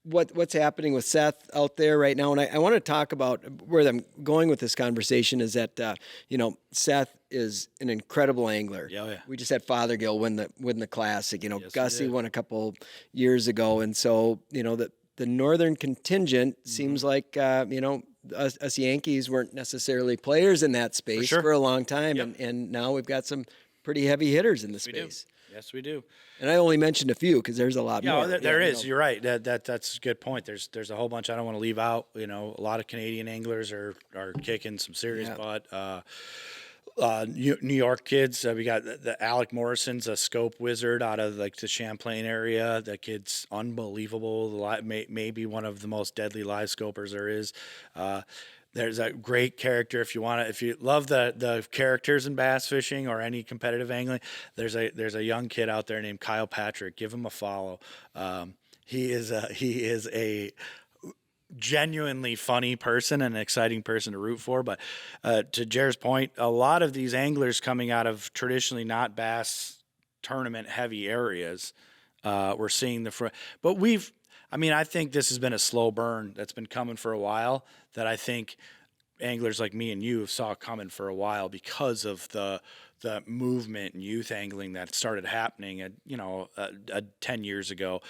what's happening with Seth out there right now? And I want to talk about where I'm going with this conversation is that, Seth is an incredible angler. Yeah. We just had Fothergill win the classic, yes, Gussie won a couple years ago. And so, the northern contingent seems like, us Yankees weren't necessarily players in that space for a long time. Yep. And now we've got some pretty heavy hitters in the space. Yes, we do. And I only mentioned a few because there's a lot more. There is. You're right. That's a good point. There's a whole bunch I don't want to leave out. A lot of Canadian anglers are kicking some serious butt. New York kids. We got the Alec Morrison's a scope wizard out of like the Champlain area. That kid's unbelievable. Maybe one of the most deadly live scopers there is. There's a great character if you love the characters in bass fishing or any competitive angling. There's a young kid out there named Kyle Patrick. Give him a follow. He is a genuinely funny person and an exciting person to root for. But to Jared's point, a lot of these anglers coming out of traditionally not bass tournament heavy areas, we're seeing the front. But I think this has been a slow burn that's been coming for a while that I think anglers like me and you have saw coming for a while because of the movement in youth angling that started happening at 10 years ago.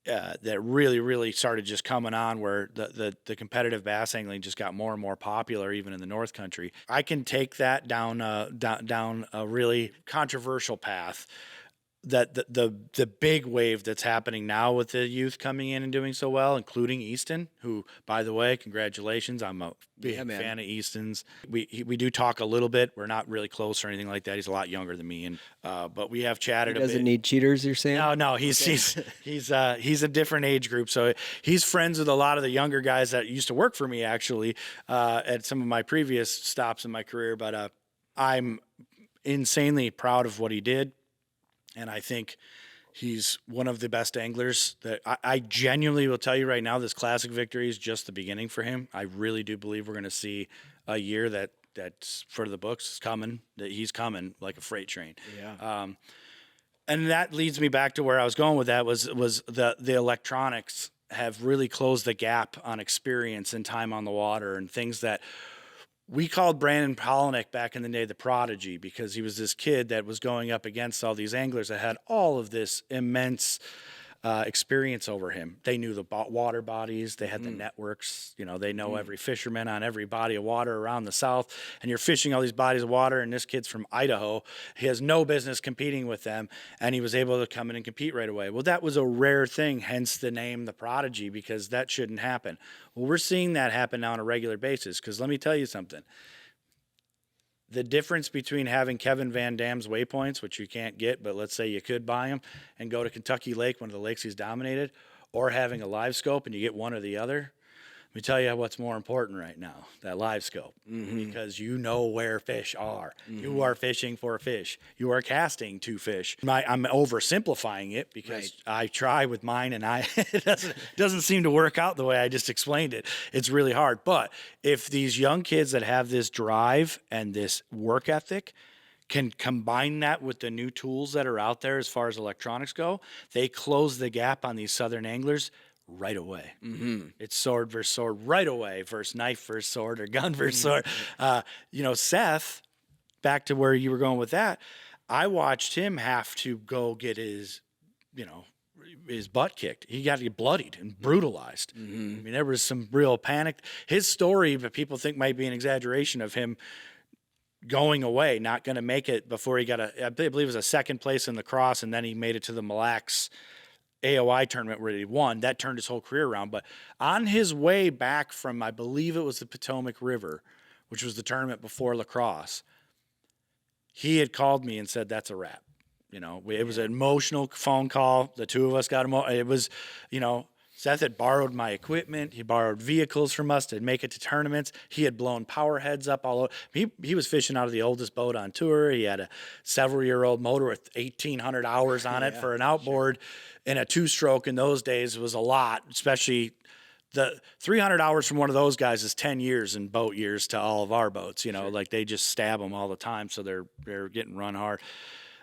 That really, really started just coming on where the competitive bass angling just got more and more popular even in the North Country. I can take that down a really controversial path. that the big wave that's happening now with the youth coming in and doing so well, including Easton, who, by the way, congratulations. I'm a big fan of Easton's. We do talk a little bit. We're not really close or anything like that. He's a lot younger than me, and but we have chatted a bit. Doesn't need cheaters, you're saying? No, he's a different age group. So he's friends with a lot of the younger guys that used to work for me, actually, at some of my previous stops in my career. But I'm insanely proud of what he did. And I think he's one of the best anglers that I genuinely will tell you right now, this classic victory is just the beginning for him. I really do believe we're going to see a year that's for the books is coming, that he's coming like a freight train. Yeah. And that leads me back to where I was going with that was the electronics have really closed the gap on experience and time on the water and things that we called Brandon Polnick back in the day the prodigy, because he was this kid that was going up against all these anglers that had all of this immense experience over him. They knew the water bodies. They had the networks. You know, they know every fisherman on every body of water around the South. And you're fishing all these bodies of water, and this kid's from Idaho. He has no business competing with them, and he was able to come in and compete right away. Well, that was a rare thing, hence the name the prodigy, because that shouldn't happen. Well, we're seeing that happen now on a regular basis, because let me tell you something. The difference between having Kevin Van Dam's waypoints, which you can't get, but let's say you could buy them and go to Kentucky Lake, one of the lakes he's dominated, or having a live scope and you get one or the other. Let me tell you what's more important right now, that live scope, because you know where fish are. You are fishing for fish. You are casting to fish. I'm oversimplifying it because I try with mine and it doesn't seem to work out the way I just explained it. It's really hard. But if these young kids that have this drive and this work ethic can combine that with the new tools that are out there as far as electronics go, they close the gap on these Southern anglers right away. It's sword versus sword right away versus knife versus sword or gun versus sword. Seth, back to where you were going with that, I watched him have to go get his butt kicked. He got to get bloodied and brutalized. I mean, there was some real panic. His story, but people think might be an exaggeration of him going away, not going to make it before he got I believe it was a second place in the cross, and then he made it to the Mille Lacs AOI tournament where he won. That turned his whole career around. But on his way back from, I believe it was the Potomac River, which was the tournament before lacrosse, he had called me and said, that's a wrap. It was an emotional phone call. The two of us got emotional. It was, Seth had borrowed my equipment. He borrowed vehicles from us to make it to tournaments. He had blown power heads up all over. He was fishing out of the oldest boat on tour. He had a several-year-old motor with 1,800 hours on it for an outboard. And a two-stroke in those days was a lot, especially the 300 hours from one of those guys is 10 years in boat years to all of our boats. Like they just stab them all the time, so they're getting run hard.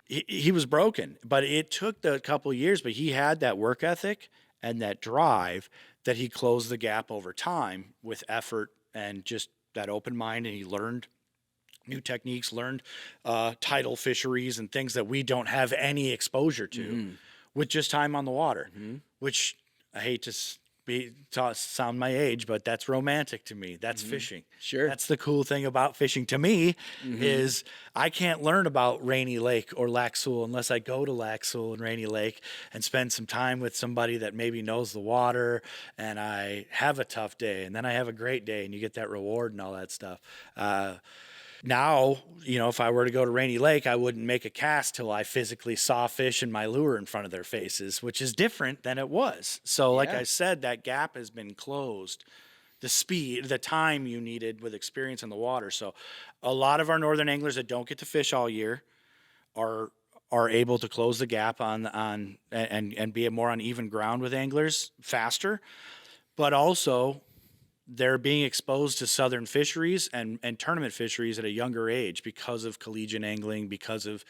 He was broken, but it took a couple of years, but he had that work ethic and that drive that he closed the gap over time with effort and just that open mind, and he learned new techniques, learned tidal fisheries and things that we don't have any exposure to with just time on the water, which I hate to sound my age, but that's romantic to me. That's fishing. Sure. That's the cool thing about fishing to me is I can't learn about Rainy Lake or Lac Seul unless I go to Lac Seul and Rainy Lake and spend some time with somebody that maybe knows the water, and I have a tough day and then I have a great day and you get that reward and all that stuff. Now, if I were to go to Rainy Lake, I wouldn't make a cast till I physically saw fish and my lure in front of their faces, which is different than it was. So like I said, that gap has been closed. The speed, the time you needed with experience in the water. So a lot of our northern anglers that don't get to fish all year are able to close the gap on and be more on even ground with anglers faster. But also they're being exposed to southern fisheries and tournament fisheries at a younger age because of collegiate angling, because of,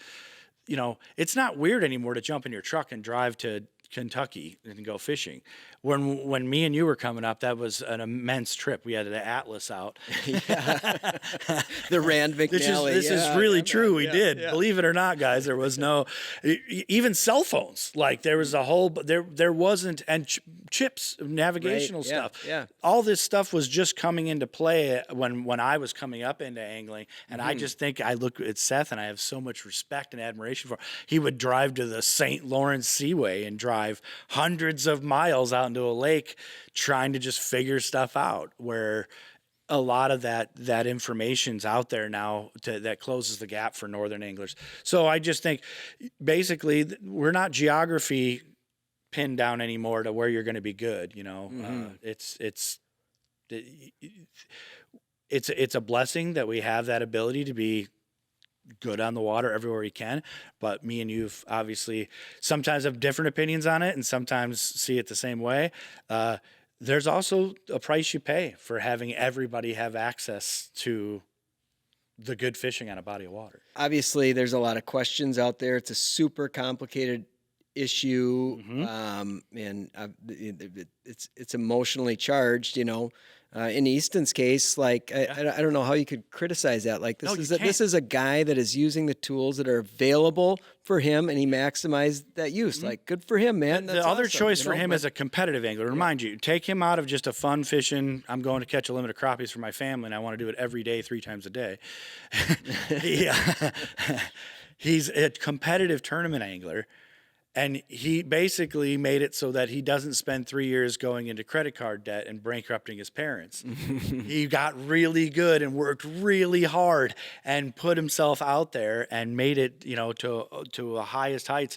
it's not weird anymore to jump in your truck and drive to Kentucky and go fishing. When me and you were coming up, that was an immense trip. We had the Atlas out. The Rand McNally. This is really true. We did. Yeah. Believe it or not, guys, there was no, even cell phones. Like there was a whole, there wasn't, and chips, navigational stuff. Yeah. All this stuff was just coming into play when I was coming up into angling. And I just think, I look at Seth and I have so much respect and admiration for him. He would drive to the St. Lawrence Seaway and drive hundreds of miles out into a lake trying to just figure stuff out, where a lot of that information's out there now that closes the gap for northern anglers. So I just think basically we're not geography pinned down anymore to where you're going to be good. You know, it's a blessing that we have that ability to be good on the water everywhere we can. But me and you've obviously sometimes have different opinions on it and sometimes see it the same way. There's also a price you pay for having everybody have access to the good fishing on a body of water. Obviously, there's a lot of questions out there. It's a super complicated issue, and it's emotionally charged. You know, in Easton's case, like I don't know how you could criticize that. Like this is a guy that is using the tools that are available for him, and he maximized that use. Like, good for him, man. The other choice for him is a competitive angler. Remind you, take him out of just a fun fishing, I'm going to catch a limit of crappies for my family, and I want to do it every day, 3 times a day. He's a competitive tournament angler. And he basically made it so that he doesn't spend 3 years going into credit card debt and bankrupting his parents. He got really good and worked really hard and put himself out there and made it, you know, to the highest heights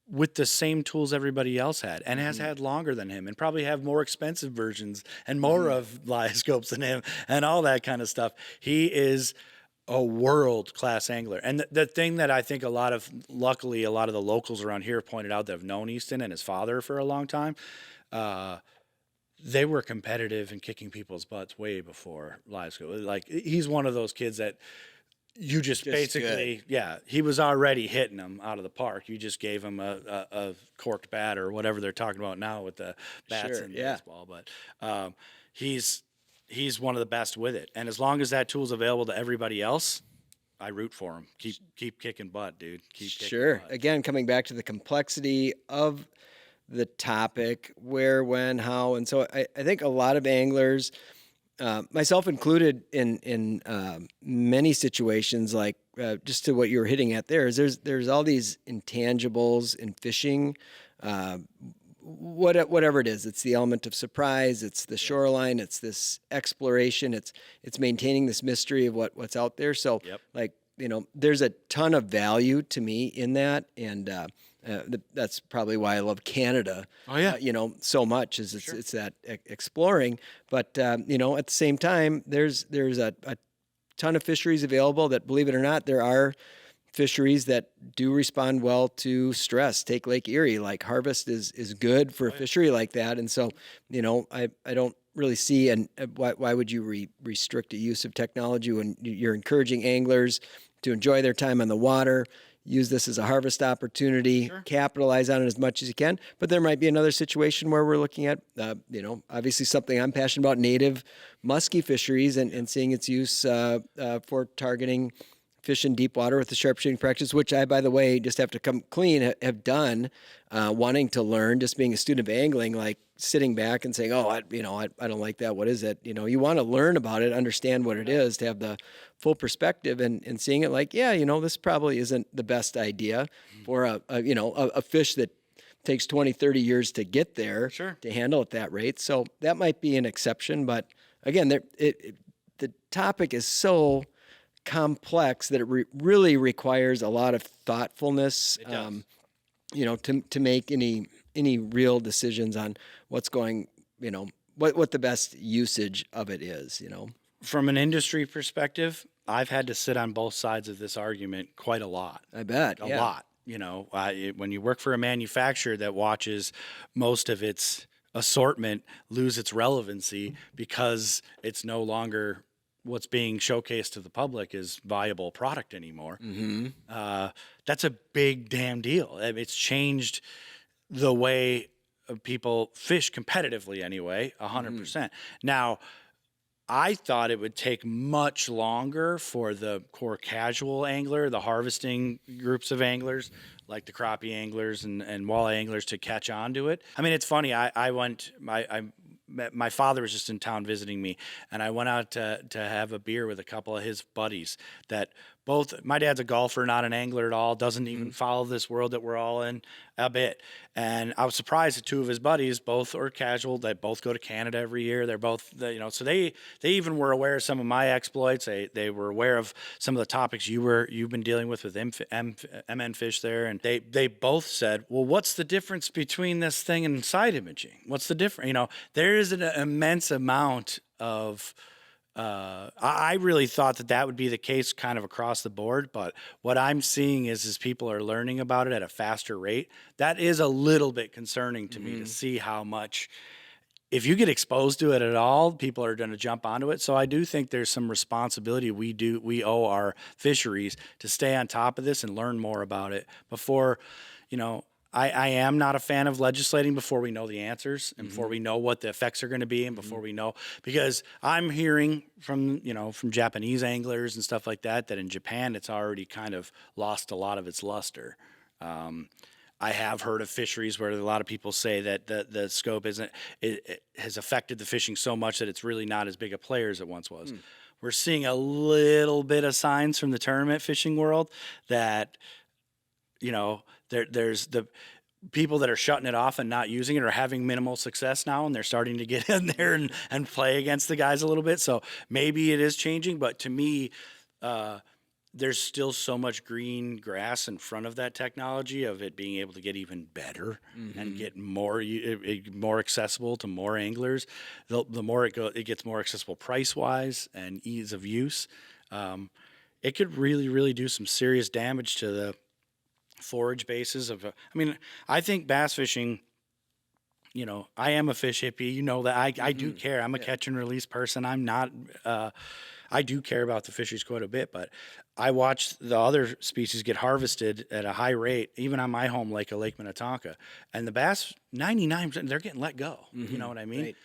with the same tools everybody else had, and has had longer than him, and probably have more expensive versions and more of lioscopes than him and all that kind of stuff. He is a world-class angler. And the thing that I think luckily a lot of the locals around here pointed out that have known Easton and his father for a long time, they were competitive and kicking people's butts way before lioscope. Like, he's one of those kids that you just basically, he was already hitting them out of the park. You just gave him a corked bat or whatever they're talking about now with the bats and baseball. But he's one of the best with it. And as long as that tool's available to everybody else, I root for him. Keep kicking butt, dude. Keep kicking butt. Again, coming back to the complexity of the topic, where, when, how. And so I think a lot of anglers, myself included in many situations, like just to what you were hitting at there, is there's all these intangibles in fishing, whatever it is. It's the element of surprise, it's the shoreline, it's this exploration, it's maintaining this mystery of what's out there. So like, you know, there's a ton of value to me in that, and that's probably why I love Canada. You know, so much, is it's that exploring. But you know, at the same time, there's a ton of fisheries available that, believe it or not, there are fisheries that do respond well to stress. Take Lake Erie. Like, harvest is good for a fishery like that. And so, you know, I don't really see, and why would you restrict the use of technology when you're encouraging anglers to enjoy their time on the water, use this as a harvest opportunity, capitalize on it as much as you can. But there might be another situation where we're looking at, you know, obviously something I'm passionate about, native musky fisheries, and seeing its use for targeting fish in deep water with the sharpshooting practice, which I, by the way, just have to come clean, have done, wanting to learn, just being a student of angling, like sitting back and saying, I don't like that. What is it? You know, you want to learn about it, understand what it is, to have the full perspective, and seeing it like, you know, this probably isn't the best idea for a fish that takes 20, 30 years to get there, to handle at that rate. So that might be an exception. But again, the topic is so complex that it really requires a lot of thoughtfulness, you know, to make any real decisions on what's going, you know, what the best usage of it is, you know. From an industry perspective, I've had to sit on both sides of this argument quite a lot. I bet. A lot. You know, when you work for a manufacturer that watches most of its assortment lose its relevancy because it's no longer what's being showcased to the public is viable product anymore. That's a big damn deal. It's changed the way people fish competitively anyway, 100%. Now, I thought it would take much longer for the core casual angler, the harvesting groups of anglers, like the crappie anglers and walleye anglers, to catch on to it. I mean, it's funny. My father was just in town visiting me, and I went out to have a beer with a couple of his buddies that both, my dad's a golfer, not an angler at all, doesn't even follow this world that we're all in a bit. And I was surprised that two of his buddies, both are casual, they both go to Canada every year. They're both, so they even were aware of some of my exploits. They were aware of some of the topics you've been dealing with MN Fish there. And they both said, well, what's the difference between this thing and side imaging? What's the difference? There is an immense amount of, I really thought that would be the case kind of across the board, but what I'm seeing is people are learning about it at a faster rate. That is a little bit concerning to me, to see how much, if you get exposed to it at all, people are going to jump onto it. So I do think there's some responsibility we owe our fisheries to stay on top of this and learn more about it before, I am not a fan of legislating before we know the answers and before we know what the effects are going to be, and before we know, because I'm hearing from Japanese anglers and stuff like that in Japan it's already kind of lost a lot of its luster. I have heard of fisheries where a lot of people say that the scope it has affected the fishing so much that it's really not as big a player as it once was. We're seeing a little bit of signs from the tournament fishing world that, there's the people that are shutting it off and not using it are having minimal success now, and they're starting to get in there and play against the guys a little bit. So maybe it is changing, but to me, there's still so much green grass in front of that technology of it being able to get even better and get more accessible to more anglers. The more it gets more accessible price-wise and ease of use, it could really, really do some serious damage to the forage bases of, I think bass fishing, I am a fish hippie, that I do care. I'm a catch and release person. I'm not, I do care about the fisheries quite a bit, but I watch the other species get harvested at a high rate, even on my home lake, Lake Minnetonka, and the bass, 99%, they're getting let go. You know what I mean? Right.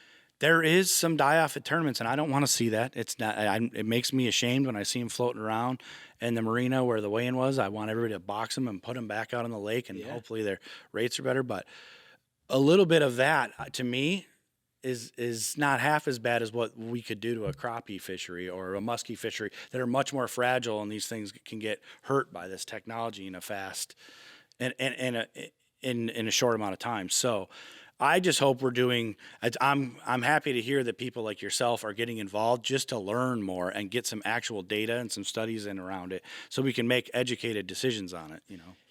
There is some die-off at tournaments, and I don't want to see that. It's not. It makes me ashamed when I see them floating around in the marina where the weigh-in was. I want everybody to box them and put them back out on the lake, and hopefully their rates are better. But a little bit of that, to me, is not half as bad as what we could do to a crappie fishery or a musky fishery that are much more fragile, and these things can get hurt by this technology in a fast and in a short amount of time. So I just hope we're doing. I'm happy to hear that people like yourself are getting involved just to learn more and get some actual data and some studies in around it, so we can make educated decisions on it.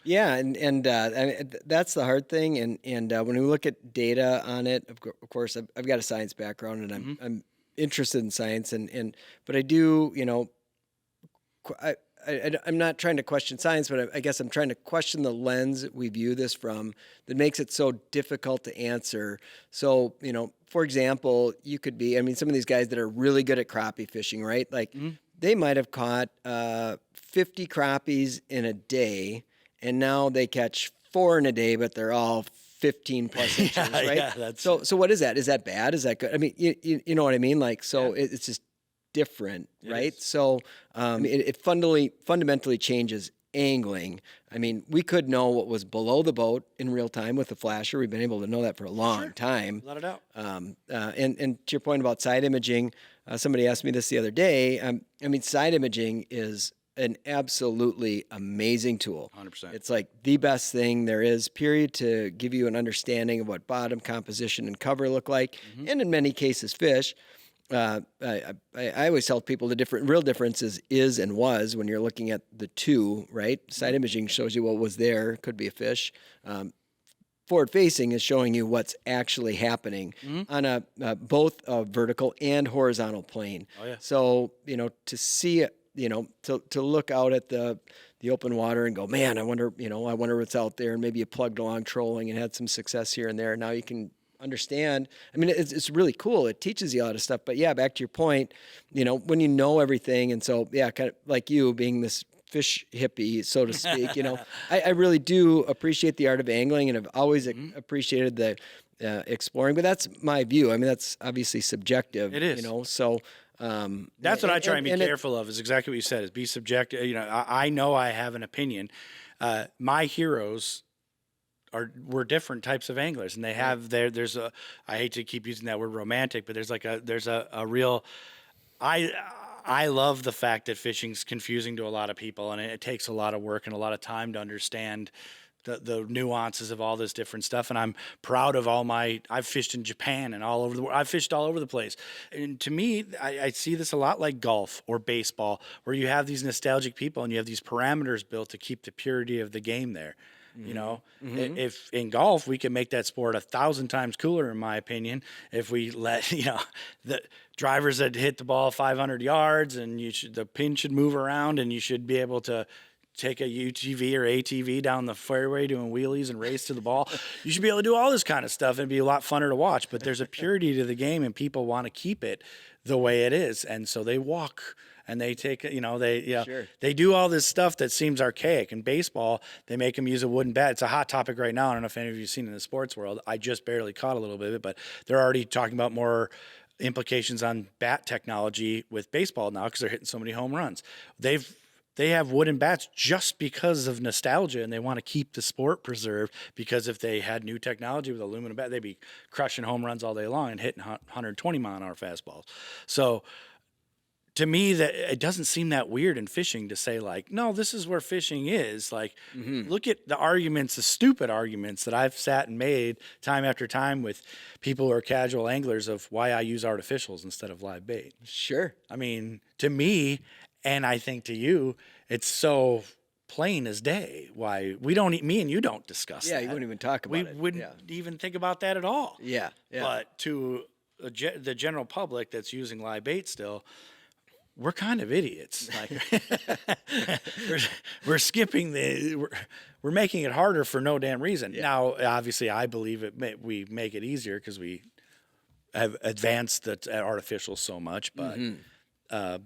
Yeah, and that's the hard thing. And when we look at data on it, of course, I've got a science background, and I'm interested in science, but I do, I'm not trying to question science, but I guess I'm trying to question the lens we view this from that makes it so difficult to answer. So, for example, you could be, some of these guys that are really good at crappie fishing, right? Like they might have caught 50 crappies in a day, and now they catch 4 in a day, but they're all 15 plus inches, right? Yeah, so what is that? Is that bad? Is that good? You know what I mean? Like, so it's just different, right? So it fundamentally changes angling. We could know what was below the boat in real time with the flasher. We've been able to know that for a long time. Let it out. And to your point about side imaging, somebody asked me this the other day. Side imaging is an absolutely amazing tool. 100%. It's like the best thing there is, period, to give you an understanding of what bottom composition and cover look like, and in many cases fish. I always tell people the real difference is and was when you're looking at the two, right? Side imaging shows you what was there, could be a fish. Forward facing is showing you what's actually happening on a both a vertical and horizontal plane. Oh, yeah. So, to see it, to look out at the open water and go, man, I wonder what's out there, and maybe you plugged along trolling and had some success here and there. Now you can understand. It's really cool. It teaches you a lot of stuff. But yeah, back to your point, when you know everything, and so kind of like you being this fish hippie, so to speak. I really do appreciate the art of angling, and I've always appreciated the exploring. But that's my view. I mean, that's obviously subjective. It is. So. That's what I try and be careful of. Is exactly what you said. Is be subjective. I know I have an opinion. My heroes were different types of anglers, and they have there's a. I hate to keep using that word romantic, but there's a real. I love the fact that fishing's confusing to a lot of people, and it takes a lot of work and a lot of time to understand the nuances of all this different stuff. And I'm proud of I've fished in Japan and all over the world. I've fished all over the place. And to me, I see this a lot like golf or baseball, where you have these nostalgic people and you have these parameters built to keep the purity of the game there. If in golf, we can make that sport 1,000 times cooler, in my opinion, if we let, the drivers that hit the ball 500 yards, and the pin should move around, and you should be able to take a UTV or ATV down the fairway doing wheelies and race to the ball. You should be able to do all this kind of stuff and be a lot funner to watch. But there's a purity to the game, and people want to keep it the way it is. And so they walk and they take, they do all this stuff that seems archaic. In baseball, they make them use a wooden bat. It's a hot topic right now. I don't know if any of you have seen it in the sports world. I just barely caught a little bit of it, but they're already talking about more implications on bat technology with baseball now because they're hitting so many home runs. They have wooden bats just because of nostalgia, and they want to keep the sport preserved, because if they had new technology with aluminum bat, they'd be crushing home runs all day long and hitting 120-mile-an-hour fastballs. So to me, that it doesn't seem that weird in fishing to say, like, no, this is where fishing is. Like, look at the arguments, the stupid arguments that I've sat and made time after time with people who are casual anglers of why I use artificials instead of live bait. Sure. I mean, to me, and I think to you, it's so plain as day why me and you don't discuss that. Yeah, you wouldn't even talk about it. We wouldn't even think about that at all. Yeah. But to the general public that's using live bait still, we're kind of idiots. Like we're skipping we're making it harder for no damn reason. Yeah. Now, obviously, I believe we make it easier because we have advanced the artificial so much, but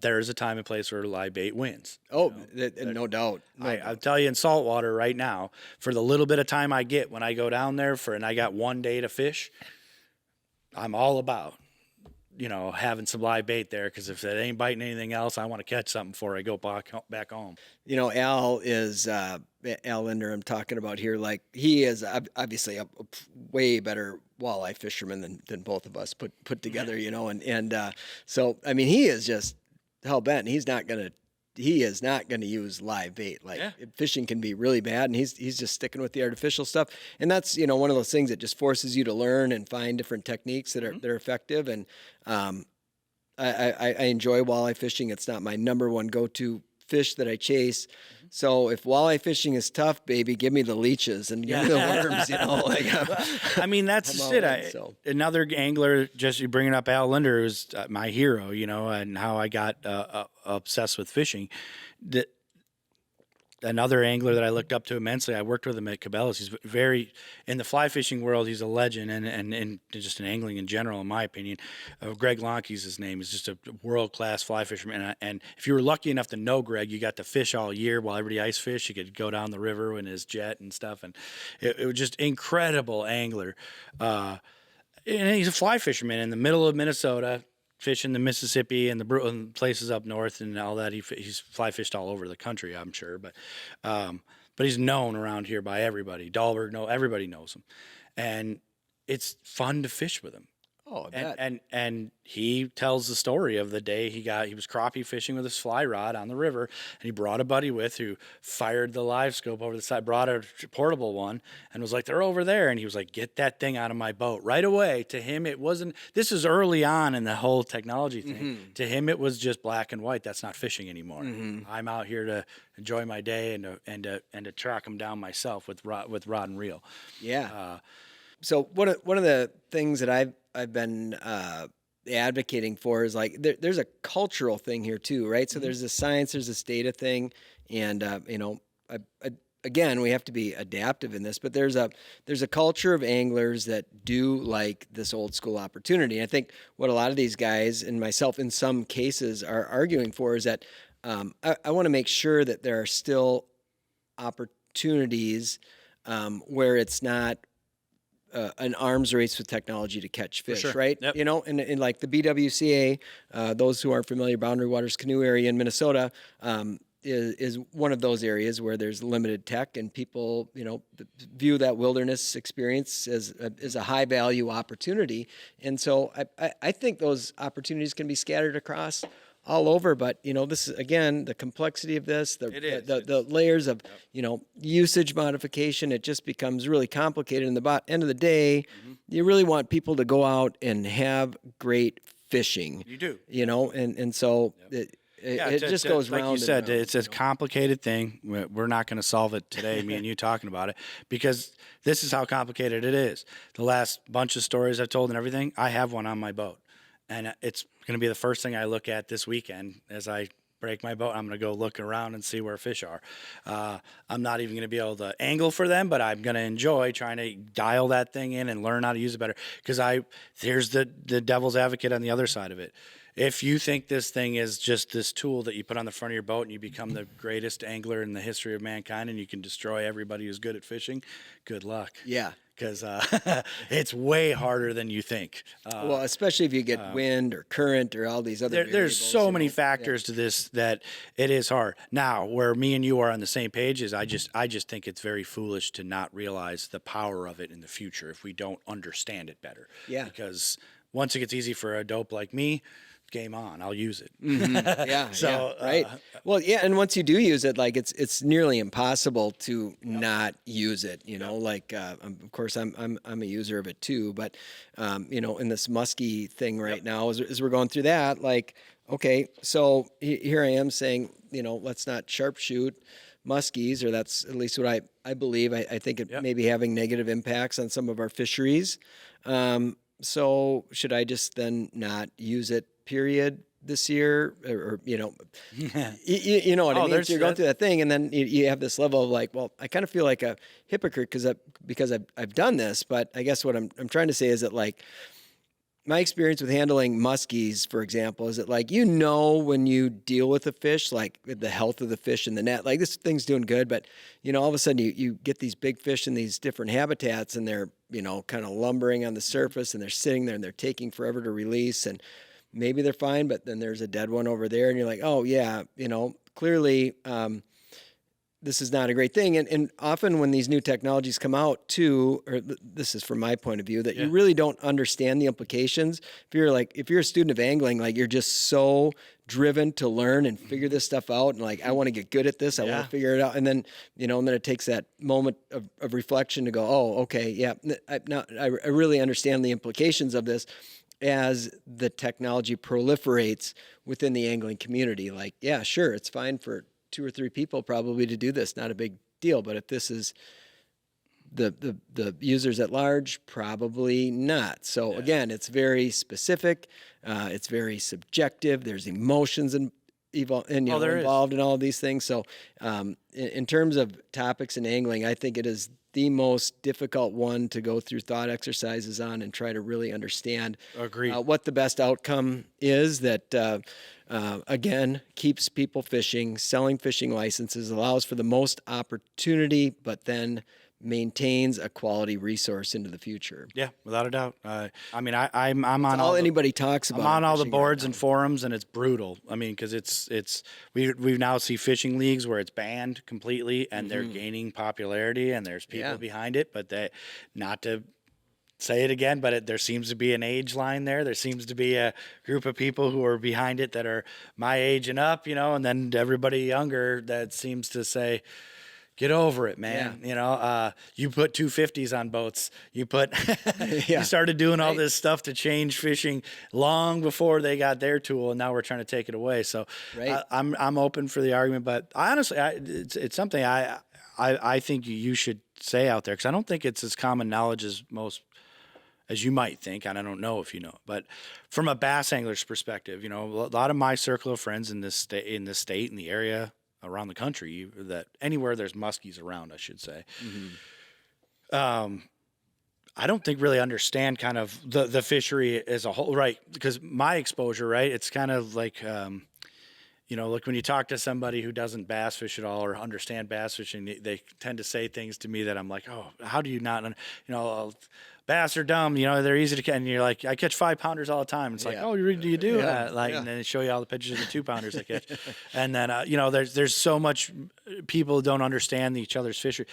there is a time and place where live bait wins. Oh, no doubt. I'll tell you, in saltwater right now, for the little bit of time I get when I go down there and I got one day to fish, I'm all about having some live bait there, because if it ain't biting anything else, I want to catch something before I go back home. Al Linder I'm talking about here, like, he is obviously a way better walleye fisherman than both of us put together, so, I mean, he is just hell-bent. He is not gonna use live bait. Like, fishing can be really bad, and he's just sticking with the artificial stuff. And that's, one of those things that just forces you to learn and find different techniques that are effective. And I enjoy walleye fishing. It's not my number one go-to fish that I chase. So if walleye fishing is tough, baby, give me the leeches and give me the worms, I mean, that's just it. Another angler, just you bringing up Al Linder, who's my hero, and how I got obsessed with fishing. Another angler that I looked up to immensely, I worked with him at Cabela's. He's very, in the fly fishing world, he's a legend, and just in angling in general, in my opinion. Greg Lonke's his name. He's just a world-class fly fisherman. And if you were lucky enough to know Greg, you got to fish all year while everybody ice fished. You could go down the river in his jet and stuff. And it was just incredible angler. And he's a fly fisherman in the middle of Minnesota, fishing the Mississippi and the places up north and all that. He's fly fished all over the country, I'm sure, but he's known around here by everybody. Dahlberg, everybody knows him, and it's fun to fish with him. Oh, I bet. And he tells the story of the day he was crappie fishing with his fly rod on the river, and he brought a buddy with who fired the live scope over the side, brought a portable one, and was like, they're over there. And he was like, get that thing out of my boat right away. To him, it wasn't, this is early on in the whole technology thing. To him, it was just black and white. That's not fishing anymore. I'm out here to enjoy my day and to track them down myself with rod and reel. Yeah. So one of the things that I've been advocating for is, like, there's a cultural thing here too, right? So there's a science, there's a data thing, and again, we have to be adaptive in this. But there's a culture of anglers that do like this old school opportunity. And I think what a lot of these guys, and myself in some cases, are arguing for is that I want to make sure that there are still opportunities where it's not an arms race with technology to catch fish, sure. right? Yep. You know, and like the BWCA, those who aren't familiar, Boundary Waters Canoe Area in Minnesota, is one of those areas where there's limited tech, and people, you know, view that wilderness experience as a high value opportunity. And so I think those opportunities can be scattered across all over, but you know, this is again the complexity of this, the layers of you know, usage modification. It just becomes really complicated. And the end of the day, you really want people to go out and have great fishing. You do, you know, and so it just goes round. Like you said, round, it's a complicated thing. We're not going to solve it today, me and you talking about it, because this is how complicated it is. The last bunch of stories I've told and everything, I have one on my boat. And it's going to be the first thing I look at this weekend as I break my boat. I'm going to go look around and see where fish are. I'm not even going to be able to angle for them, but I'm going to enjoy trying to dial that thing in and learn how to use it better. Because there's the devil's advocate on the other side of it. If you think this thing is just this tool that you put on the front of your boat and you become the greatest angler in the history of mankind and you can destroy everybody who's good at fishing, good luck. Yeah. Because it's way harder than you think. Well, especially if you get wind or current or all these other there's so many factors to this that it is hard. Now, where me and you are on the same page is I just think it's very foolish to not realize the power of it in the future if we don't understand it better. Yeah. Because once it gets easy for a dope like me, game on, I'll use it. Yeah. So, yeah, right. Well, yeah, and once you do use it, like it's nearly impossible to not use it. You know, like of course I'm a user of it too, but you know, in this Musky thing right now, as we're going through that, like, okay, so here I am saying, you know, let's not sharpshoot muskies, or that's at least what I believe. I think it may be having negative impacts on some of our fisheries. So should I just then not use it, period, this year? Or you know, you know what I mean? So you're going through that thing, and then you have this level of like, well, I kind of feel like a hypocrite because I've done this. But I guess what I'm trying to say is that, like, my experience with handling muskies, for example, is that, like, you know, when you deal with a fish, like the health of the fish in the net, like this thing's doing good, but you know, all of a sudden you get these big fish in these different habitats, and they're, you know, kind of lumbering on the surface, and they're sitting there and they're taking forever to release, and maybe they're fine, but then there's a dead one over there, and you're like, oh yeah, you know, clearly this is not a great thing. And often when these new technologies come out too, or this is from my point of view, that you really don't understand the implications. If you're a student of angling, like, you're just so driven to learn and figure this stuff out, and like, I want to get good at this, I want to figure it out. And then, you know, and then it takes that moment of reflection to go, oh, okay, yeah, I really understand the implications of this as the technology proliferates within the angling community. Like, yeah, sure, it's fine for 2 or 3 people probably to do this, not a big deal. But if this is the users at large, probably not. So again, it's very specific. It's very subjective. There's emotions involved in all of these things. So in terms of topics in angling, I think it is the most difficult one to go through thought exercises on and try to really understand what the best outcome is that, again, keeps people fishing, selling fishing licenses, allows for the most opportunity, but then maintains a quality resource into the future. Yeah, without a doubt. I mean, I'm on all anybody talks about. I'm on all the boards and forums, and it's brutal. I mean, because we now see fishing leagues where it's banned completely, and they're gaining popularity, and there's people behind it. But not to say it again, but there seems to be an age line there. There seems to be a group of people who are behind it that are my age and up, you know, and then everybody younger that seems to say, get over it, man. Yeah. You know, you put 250s on boats. You started doing all this stuff to change fishing long before they got their tool, and now we're trying to take it away. So I'm open for the argument, but honestly, it's something I think you should say out there, because I don't think it's as common knowledge as you might think, and I don't know if you know. But from a bass angler's perspective, you know, a lot of my circle of friends in this state, in the area, around the country, that anywhere there's muskies around, I should say. I don't think really understand kind of the fishery as a whole, right? Because my exposure, right, it's kind of like you know, like when you talk to somebody who doesn't bass fish at all or understand bass fishing, they tend to say things to me that I'm like, oh, how do you not, you know, bass are dumb, you know, they're easy to catch. And you're like, I catch 5-pounders all the time. It's like, oh, you do? And then they show you all the pictures of the 2-pounders I catch. And then, you know, there's so much people don't understand each other's fishery.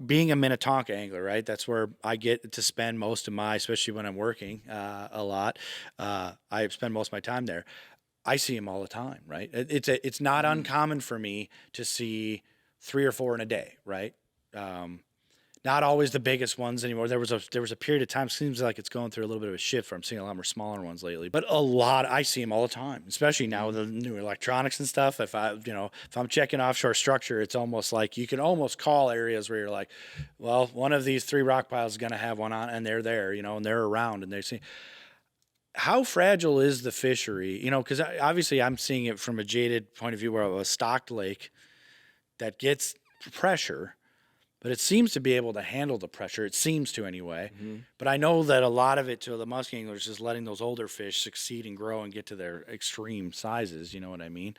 Being a Minnetonka angler, right? That's where I get to spend most of my, especially when I'm working a lot. I spend most of my time there. I see them all the time, right? It's not uncommon for me to see 3 or 4 in a day, right? Not always the biggest ones anymore. There was a period of time, seems like it's going through a little bit of a shift where I'm seeing a lot more smaller ones lately. But a lot, I see them all the time, especially now with the new electronics and stuff. If I'm checking offshore structure, it's almost like you can almost call areas where you're like, well, one of these 3 rock piles is going to have one on, and they're there, you know, and they're around, and they see. How fragile is the fishery? You know, because obviously I'm seeing it from a jaded point of view where a stocked lake that gets pressure, but it seems to be able to handle the pressure. It seems to anyway. But I know that a lot of it to the musky anglers is letting those older fish succeed and grow and get to their extreme sizes. You know what I mean?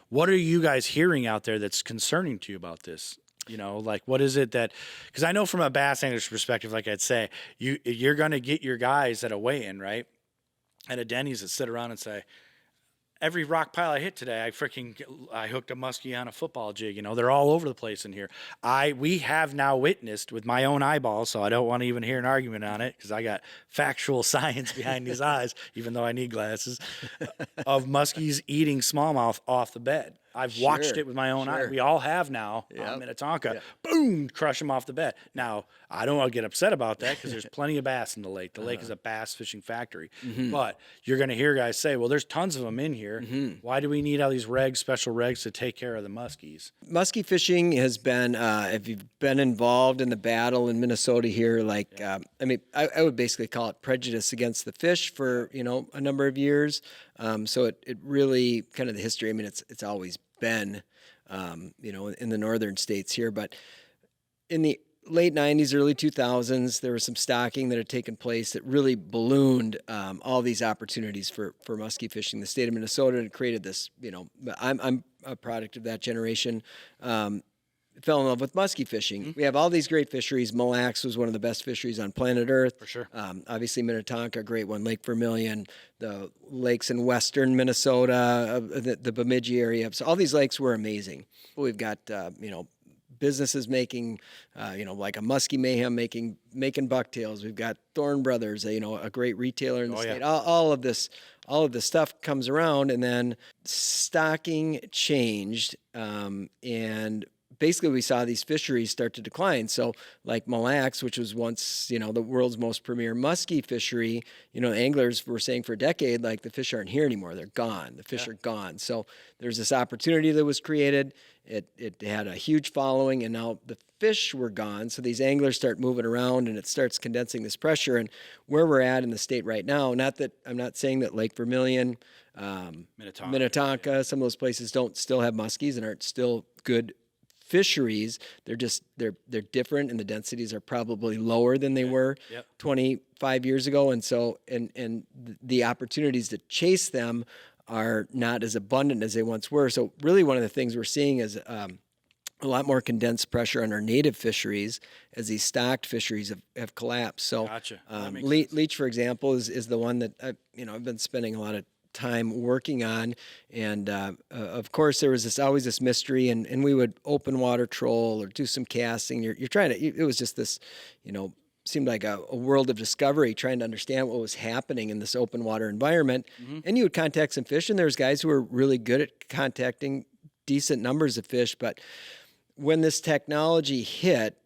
What are you guys hearing out there that's concerning to you about this? You know, like what is it that, because I know from a bass angler's perspective, like I'd say, you're going to get your guys at a weigh-in, right? At a Denny's that sit around and say, every rock pile I hit today, I hooked a muskie on a football jig. You know, they're all over the place in here. We have now witnessed with my own eyeballs, so I don't want to even hear an argument on it because I got factual science behind these eyes, even though I need glasses, of muskies eating smallmouth off the bed. I've watched it with my own eye. We all have now on Minnetonka. Boom, crush them off the bed. Now, I don't want to get upset about that because there's plenty of bass in the lake. The lake is a bass fishing factory. But you're going to hear guys say, well, there's tons of them in here. Why do we need all these special regs to take care of the muskies? Musky fishing has been, if you've been involved in the battle in Minnesota here, like, I mean, I would basically call it prejudice against the fish for, you know, a number of years. So it really kind of the history, I mean, it's always been, you know, in the northern states here, but in the late 90s, early 2000s, there was some stocking that had taken place that really ballooned all these opportunities for musky fishing. The state of Minnesota had created this, you know, I'm a product of that generation. Fell in love with musky fishing. We have all these great fisheries. Mille Lacs was one of the best fisheries on planet Earth. For sure. Obviously, Minnetonka, a great one. Lake Vermilion, the lakes in western Minnesota, the Bemidji area. So all these lakes were amazing. We've got, you know, businesses making, you know, like a Musky Mayhem making bucktails. We've got Thorne Brothers, you know, a great retailer in the state. All of this stuff comes around, and then stocking changed, and basically we saw these fisheries start to decline. So like Mille Lacs, which was once, you know, the world's most premier musky fishery, you know, anglers were saying for a decade, like the fish aren't here anymore. They're gone. The fish are gone. So there's this opportunity that was created. It had a huge following, and now the fish were gone. So these anglers start moving around, and it starts condensing this pressure. And where we're at in the state right now, not that I'm not saying that Lake Vermilion, Minnetonka, some of those places don't still have muskies and aren't still good fisheries. They're just they're different, and the densities are probably lower than they were 25 years ago, and so and the opportunities to chase them are not as abundant as they once were. So really one of the things we're seeing is a lot more condensed pressure on our native fisheries as these stocked fisheries have collapsed. So Leech, for example, is the one that I've been spending a lot of time working on, and of course there was always this mystery, and we would open water troll or do some casting. You're trying to, it was just this, you know, seemed like a world of discovery, trying to understand what was happening in this open water environment. And you would contact some fish, and there's guys who were really good at contacting decent numbers of fish. But when this technology hit,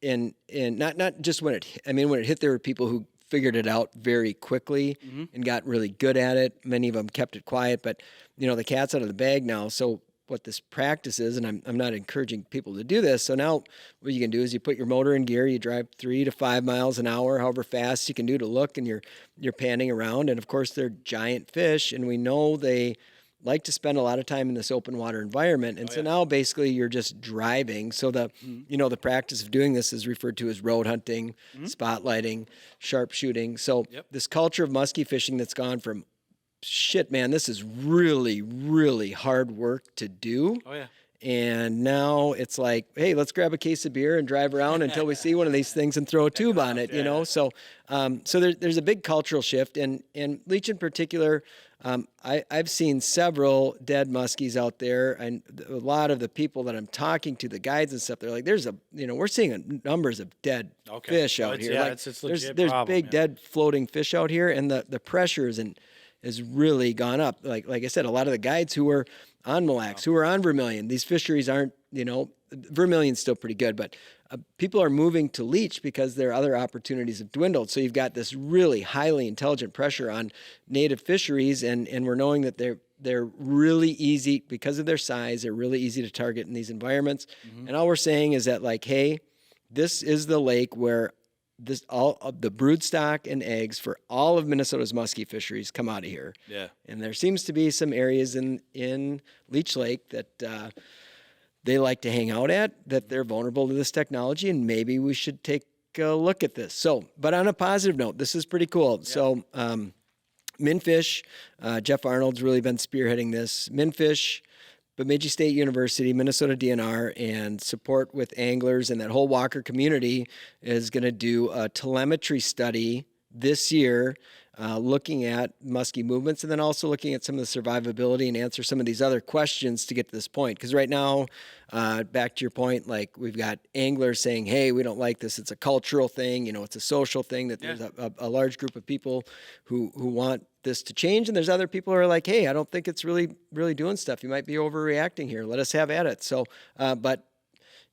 and not just when it hit, I mean, when it hit, there were people who figured it out very quickly and got really good at it. Many of them kept it quiet, but you know, the cat's out of the bag now. So what this practice is, and I'm not encouraging people to do this. So now what you can do is you put your motor in gear, you drive 3 to 5 miles an hour, however fast you can do to look, and you're panning around. And of course they're giant fish, and we know they like to spend a lot of time in this open water environment. And so now basically you're just driving. So the practice of doing this is referred to as road hunting, spotlighting, sharpshooting. So this culture of musky fishing that's gone from shit, man, this is really, really hard work to do. Oh yeah. And now it's like, hey, let's grab a case of beer and drive around until we see one of these things and throw a tube on it, you know? So, there's a big cultural shift, and Leech in particular, I've seen several dead muskies out there, and a lot of the people that I'm talking to, the guides and stuff, they're like, we're seeing numbers of dead fish out here. Yeah, like, it's legit there's problem, big dead floating fish out here, and the pressure has really gone up. Like I said, a lot of the guides who were on Mille Lacs, who are on Vermilion, these fisheries aren't, Vermilion's still pretty good, but people are moving to Leech because their other opportunities have dwindled. So you've got this really highly intelligent pressure on native fisheries, and we're knowing that they're really easy because of their size. They're really easy to target in these environments. Mm-hmm. And all we're saying is that, like, hey, this is the lake where all of the brood stock and eggs for all of Minnesota's musky fisheries come out of here. Yeah. And there seems to be some areas in Leech Lake that they like to hang out at, that they're vulnerable to this technology, and maybe we should take a look at this. So, but on a positive note, this is pretty cool. Yeah. So, Minfish, Jeff Arnold's really been spearheading this. Minfish, Bemidji State University, Minnesota DNR, and support with anglers and that whole Walker community is going to do a telemetry study this year, looking at muskie movements, and then also looking at some of the survivability and answer some of these other questions to get to this point. Because right now, back to your point, like, we've got anglers saying, hey, we don't like this. It's a cultural thing. It's a social thing, that there's a large group of people who want this to change. And there's other people who are like, hey, I don't think it's really, really doing stuff. You might be overreacting here. Let us have at it. So, but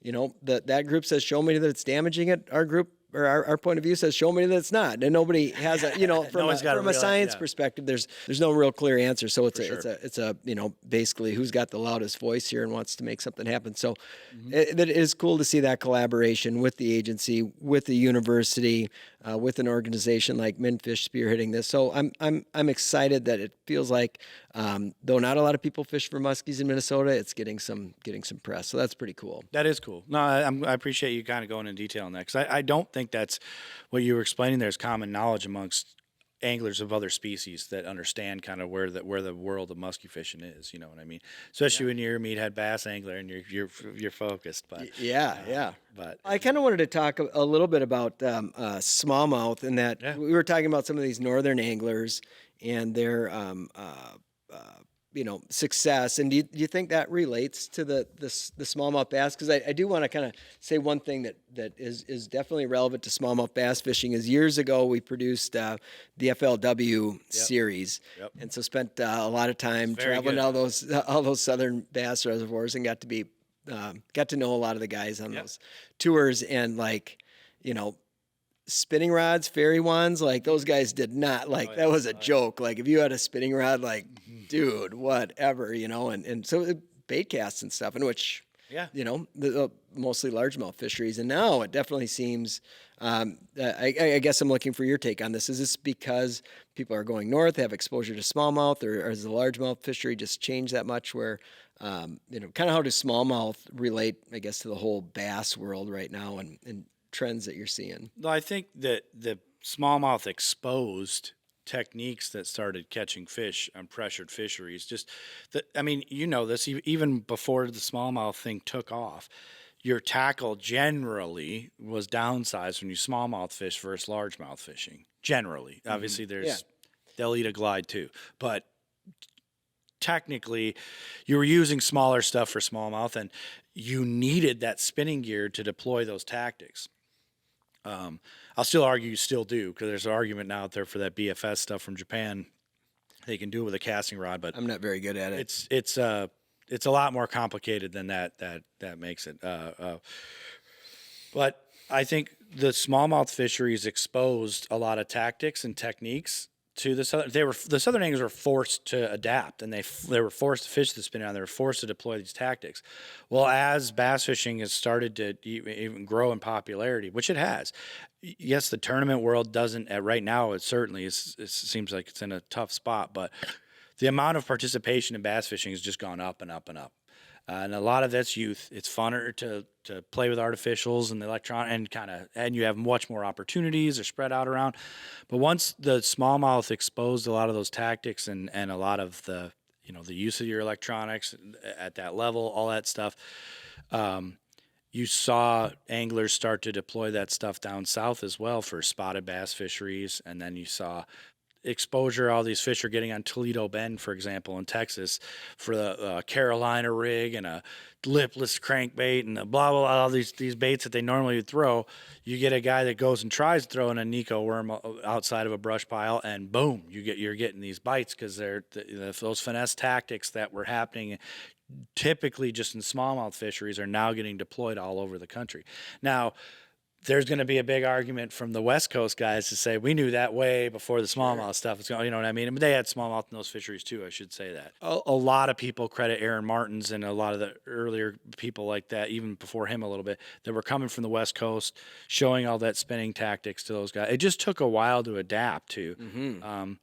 that group says, show me that it's damaging it. Our group, or our point of view, says, show me that it's not. And nobody has a, from a science perspective, there's no real clear answer. So it's a basically who's got the loudest voice here and wants to make something happen. So it is cool to see that collaboration with the agency, with the university, with an organization like Minfish spearheading this. So I'm excited that it feels like, though not a lot of people fish for muskies in Minnesota, it's getting some press. So that's pretty cool. That is cool. No, I appreciate you kind of going in detail on that, because I don't think that's what you were explaining there is common knowledge amongst anglers of other species that understand kind of where the world of musky fishing is. You know what I mean? Especially when you're a meathead bass angler and you're focused. But yeah. But I kind of wanted to talk a little bit about smallmouth, and that we were talking about some of these northern anglers and their success. And do you think that relates to the smallmouth bass? Because I do want to kind of say one thing that is definitely relevant to smallmouth bass fishing is years ago we produced the FLW series, and so spent a lot of time traveling to all those southern bass reservoirs, and got to know a lot of the guys on those tours, and spinning rods, fairy wands, like those guys did not that was a joke. Like if you had a spinning rod, like dude, whatever, and so bait casts and stuff, in which the mostly largemouth fisheries. And now it definitely seems, I guess I'm looking for your take on this. Is this because people are going north, have exposure to smallmouth, or has the largemouth fishery just changed that much where, kind of how does smallmouth relate, I guess, to the whole bass world right now and trends that you're seeing? Well, I think that the smallmouth exposed techniques that started catching fish on pressured fisheries. Just this, even before the smallmouth thing took off, your tackle generally was downsized when you smallmouth fish versus largemouth fishing. Generally, obviously, they'll eat a glide too, but technically, you were using smaller stuff for smallmouth, and you needed that spinning gear to deploy those tactics. I'll still argue you still do, because there's an argument now out there for that BFS stuff from Japan. They can do it with a casting rod, but I'm not very good at it. It's a lot more complicated than that makes it. But I think the smallmouth fisheries exposed a lot of tactics and techniques to the southern. The southern anglers were forced to adapt, and they were forced to fish the spinning rod. They were forced to deploy these tactics. Well, as bass fishing has started to even grow in popularity, which it has. Yes, the tournament world doesn't right now. It seems like it's in a tough spot, but the amount of participation in bass fishing has just gone up and up and up. And a lot of that's youth. It's funner to play with artificials and the electron and you have much more opportunities. They're spread out around. But once the smallmouth exposed a lot of those tactics and a lot of the, the use of your electronics at that level, all that stuff, you saw anglers start to deploy that stuff down south as well for spotted bass fisheries. And then you saw exposure all these fish are getting on Toledo Bend, for example, in Texas for the Carolina rig and a lipless crankbait and a blah, blah, blah, all these baits that they normally would throw. You get a guy that goes and tries throwing a Nico worm outside of a brush pile, and boom, you're getting these bites because those finesse tactics that were happening typically just in smallmouth fisheries are now getting deployed all over the country. Now, there's going to be a big argument from the West Coast guys to say we knew that way before the smallmouth stuff was going. You know what I mean? But they had smallmouth in those fisheries too. I should say that. A lot of people credit Aaron Martins and a lot of the earlier people like that, even before him a little bit, that were coming from the West Coast, showing all that spinning tactics to those guys. It just took a while to adapt to. Mm-hmm.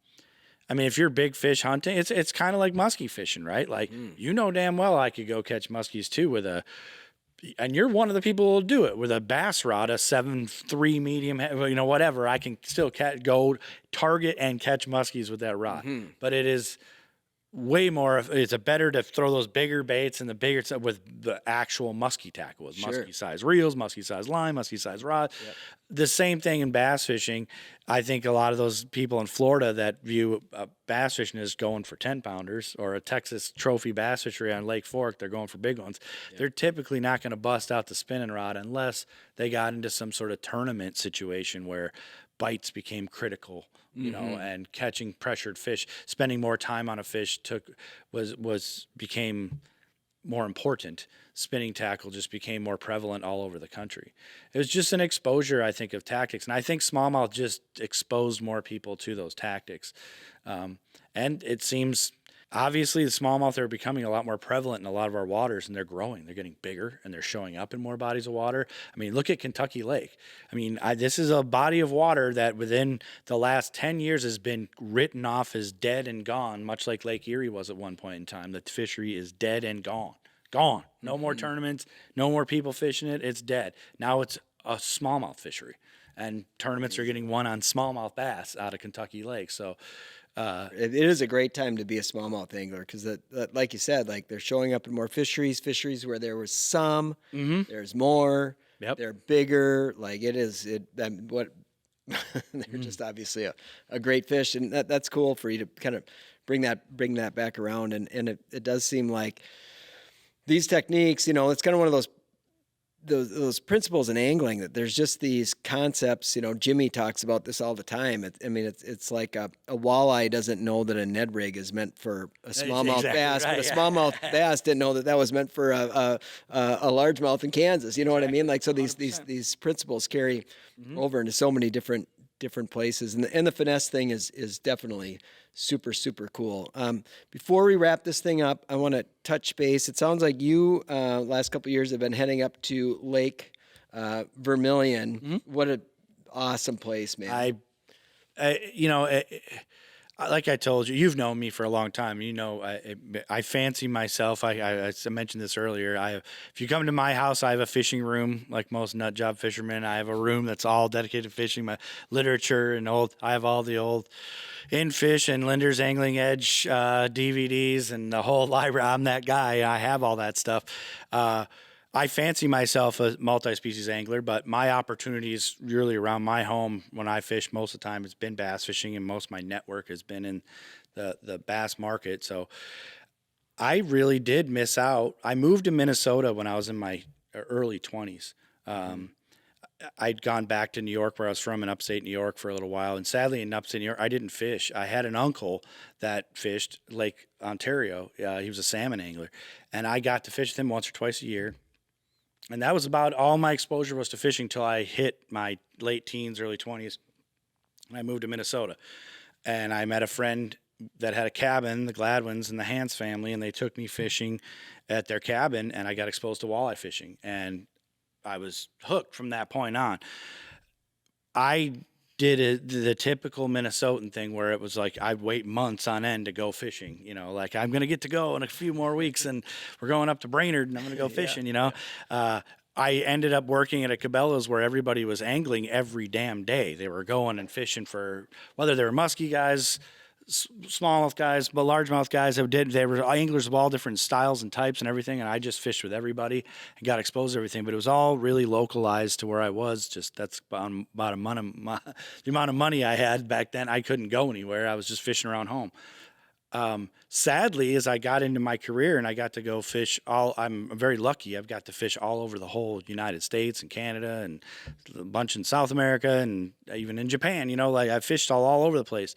I mean, if you're big fish hunting, it's kind of like musky fishing, right? Like damn well I could go catch muskies too and you're one of the people who'll do it with a bass rod, a 7.3 medium, whatever. I can still go target and catch muskies with that rod. Mm-hmm. But it is way more. It's better to throw those bigger baits and the bigger stuff with the actual musky tackle, with musky size reels, musky size line, musky size rod. Yep. The same thing in bass fishing. I think a lot of those people in Florida that view bass fishing as going for 10-pounders or a Texas trophy bass fishery on Lake Fork, they're going for big ones. Yep. They're typically not going to bust out the spinning rod unless they got into some sort of tournament situation where bites became critical, and catching pressured fish, spending more time on a fish became more important. Spinning tackle just became more prevalent all over the country. It was just an exposure, I think, of tactics. And I think smallmouth just exposed more people to those tactics. And it seems, obviously, the smallmouth are becoming a lot more prevalent in a lot of our waters, and they're growing. They're getting bigger, and they're showing up in more bodies of water. I mean, look at Kentucky Lake. I mean, this is a body of water that within the last 10 years has been written off as dead and gone, much like Lake Erie was at one point in time. The fishery is dead and gone. Gone. No more tournaments, no more people fishing it. It's dead. Now it's a smallmouth fishery, and tournaments are getting won on smallmouth bass out of Kentucky Lake. So it is a great time to be a smallmouth angler because, like you said, like they're showing up in more fisheries where there was some, there's more, they're bigger. Like they're just obviously a great fish, and that's cool for you to kind of bring that back around. And it does seem like these techniques, it's kind of one of those principles in angling that there's just these concepts. Jimmy talks about this all the time. It's like a walleye doesn't know that a Ned rig is meant for a smallmouth bass, right, but a smallmouth bass didn't know that was meant for a largemouth in Kansas. You know what I mean? Like, so these principles carry over into so many different places, and the finesse thing is definitely super, super cool. Before we wrap this thing up, I want to touch base. It sounds like you last couple of years have been heading up to Lake Vermilion. Mm-hmm. What an awesome place, man. Like I told you, you've known me for a long time. I fancy myself. I mentioned this earlier. If you come to my house, I have a fishing room, like most nut job fishermen. I have a room that's all dedicated to fishing. My literature and I have all the old In Fish and Linder's Angling Edge DVDs and the whole library. I'm that guy. I have all that stuff. I fancy myself a multi-species angler, but my opportunities really around my home when I fish most of the time has been bass fishing, and most of my network has been in the bass market. So I really did miss out. I moved to Minnesota when I was in my early 20s. I'd gone back to New York, where I was from, in upstate New York for a little while. And sadly, in upstate New York, I didn't fish. I had an uncle that fished Lake Ontario. He was a salmon angler. And I got to fish with him once or twice a year. And that was about all my exposure was to fishing till I hit my late teens, early 20s. And I moved to Minnesota. And I met a friend that had a cabin, the Gladwins and the Hans family, and they took me fishing at their cabin, and I got exposed to walleye fishing. And I was hooked from that point on. I did the typical Minnesotan thing where it was like I'd wait months on end to go fishing. You know, like I'm gonna get to go in a few more weeks, and we're going up to Brainerd, and I'm gonna go fishing. You know, I ended up working at a Cabela's where everybody was angling every damn day. They were going and fishing for whether they were musky guys, smallmouth guys, but largemouth guys. They were anglers of all different styles and types and everything. And I just fished with everybody and got exposed to everything. But it was all really localized to where I was. Just that's about the amount of money I had back then. I couldn't go anywhere. I was just fishing around home. Sadly, as I got into my career and I got to go fish I'm very lucky. I've got to fish all over the whole United States and Canada and a bunch in South America and even in Japan. You know, like I fished all over the place.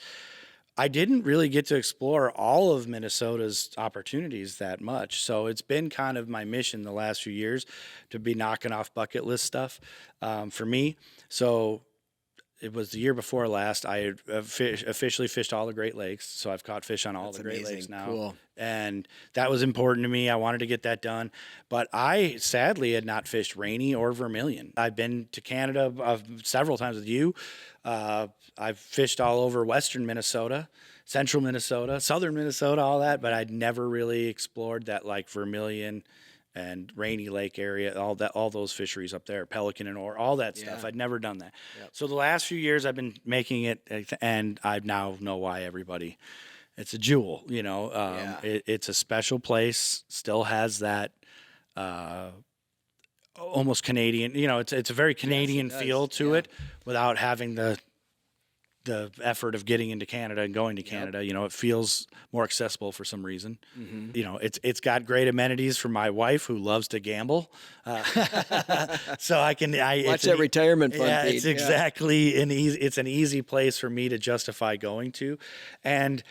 I didn't really get to explore all of Minnesota's opportunities that much. So it's been kind of my mission the last few years to be knocking off bucket list stuff for me. So it was the year before last. I officially fished all the Great Lakes. So I've caught fish on all the Great Lakes now. Cool. And that was important to me. I wanted to get that done. But I sadly had not fished Rainy or Vermilion. I've been to Canada several times with you. I've fished all over western Minnesota, central Minnesota, southern Minnesota, all that, but I'd never really explored that like Vermilion and Rainy Lake area, all those fisheries up there, Pelican and Oar, all that stuff. I'd never done that. Yep. So the last few years I've been making it, and I now know why everybody. It's a jewel, you know. It's a special place. Still has that almost Canadian, you know. It's a very Canadian feel to it, without having the effort of getting into Canada and going to Canada. You know, it feels more accessible for some reason. Mm-hmm. You know, it's got great amenities for my wife who loves to gamble. So watch that retirement fund. Yeah, it's exactly it's an easy place for me to justify going to. And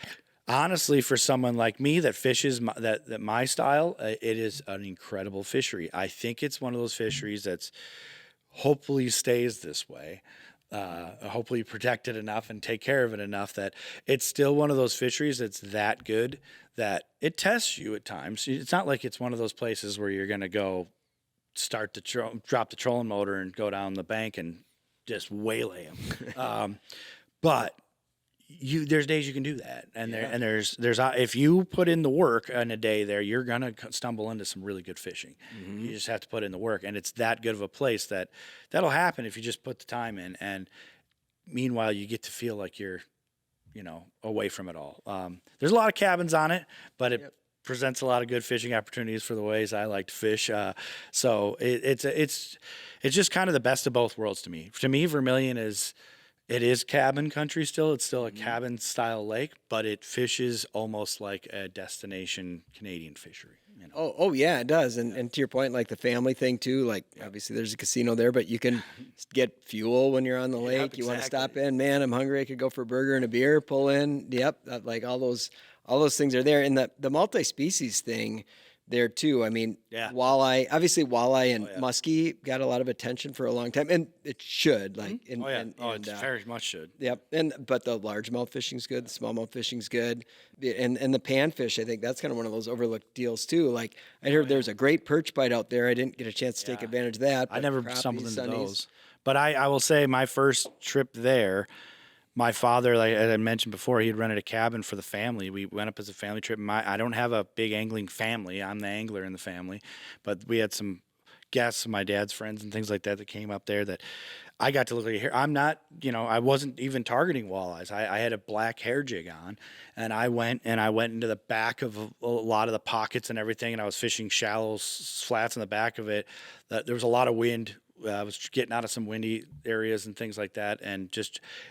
honestly, for someone like me that fishes that my style, it is an incredible fishery. I think it's one of those fisheries that's hopefully stays this way. Hopefully protect it enough and take care of it enough that it's still one of those fisheries that's that good that it tests you at times. It's not like it's one of those places where you're going to go drop the trolling motor and go down the bank and just waylay them. But there's days you can do that, and there's if you put in the work in a day there, you're gonna stumble into some really good fishing. Mm-hmm. You just have to put in the work, and it's that good of a place that'll happen if you just put the time in. And meanwhile, you get to feel like you're, you know, away from it all. There's a lot of cabins on it, but it presents a lot of good fishing opportunities for the ways I like to fish. So it's just kind of the best of both worlds to me. To me, Vermilion is. It is cabin country still. It's still a cabin style lake, but it fishes almost like a destination Canadian fishery. You know? Oh yeah, it does. And to your point, like the family thing too, like obviously there's a casino there, but you can get fuel when you're on the lake. Exactly. You want to stop in, man, I'm hungry. I could go for a burger and a beer, pull in. Yep. Like all those things are there. And the multi-species thing there too. I mean, walleye and musky got a lot of attention for a long time, and it should. Like, it very much should. Yep. But the largemouth fishing's good, the smallmouth fishing's good, and the panfish. I think that's kind of one of those overlooked deals too. Like I heard there's a great perch bite out there. I didn't get a chance to take advantage of that. I never stumbled into those. But I will say my first trip there. My father, like as I mentioned before, he had rented a cabin for the family. We went up as a family trip. I don't have a big angling family. I'm the angler in the family. But we had some guests, my dad's friends and things like that came up there that I got to look at here. I'm not, you know, I wasn't even targeting walleyes. I had a black hair jig on, and I went into the back of a lot of the pockets and everything, and I was fishing shallow flats in the back of it. There was a lot of wind. I was getting out of some windy areas and things like that, and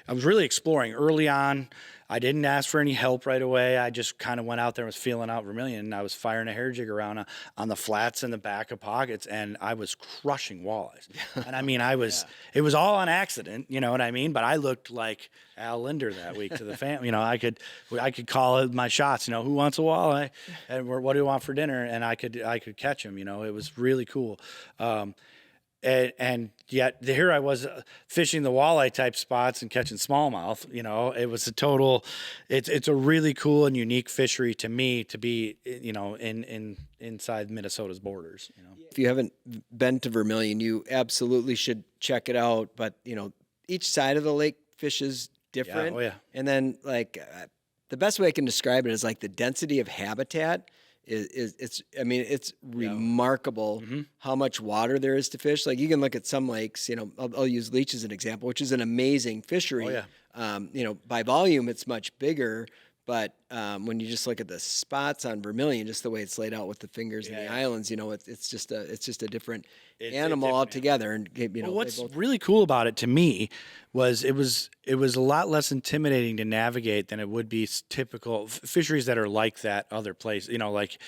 I was really exploring early on. I didn't ask for any help right away. I just kind of went out there and was feeling out Vermilion, and I was firing a hair jig around on the flats in the back of pockets, and I was crushing walleyes. And I mean, it was all on accident, you know what I mean? But I looked like Al Linder that week to the family. You know, I could call it my shots, you know, who wants a walleye? And what do you want for dinner? And I could catch them, you know. It was really cool. And yet here I was fishing the walleye type spots and catching smallmouth. You know, it was it's a really cool and unique fishery to me to be, you know, inside Minnesota's borders. You know, if you haven't been to Vermilion, you absolutely should check it out. But you know, each side of the lake fishes different. Oh, yeah. And then like the best way I can describe it is like the density of habitat it's remarkable how much water there is to fish. Like you can look at some lakes, I'll use Leech as an example, which is an amazing fishery. Oh, yeah. By volume, it's much bigger. But when you just look at the spots on Vermilion, just the way it's laid out with the fingers and the islands, it's just a different animal altogether. And what's really cool about it to me was it was a lot less intimidating to navigate than it would be typical fisheries that are like that other place. Like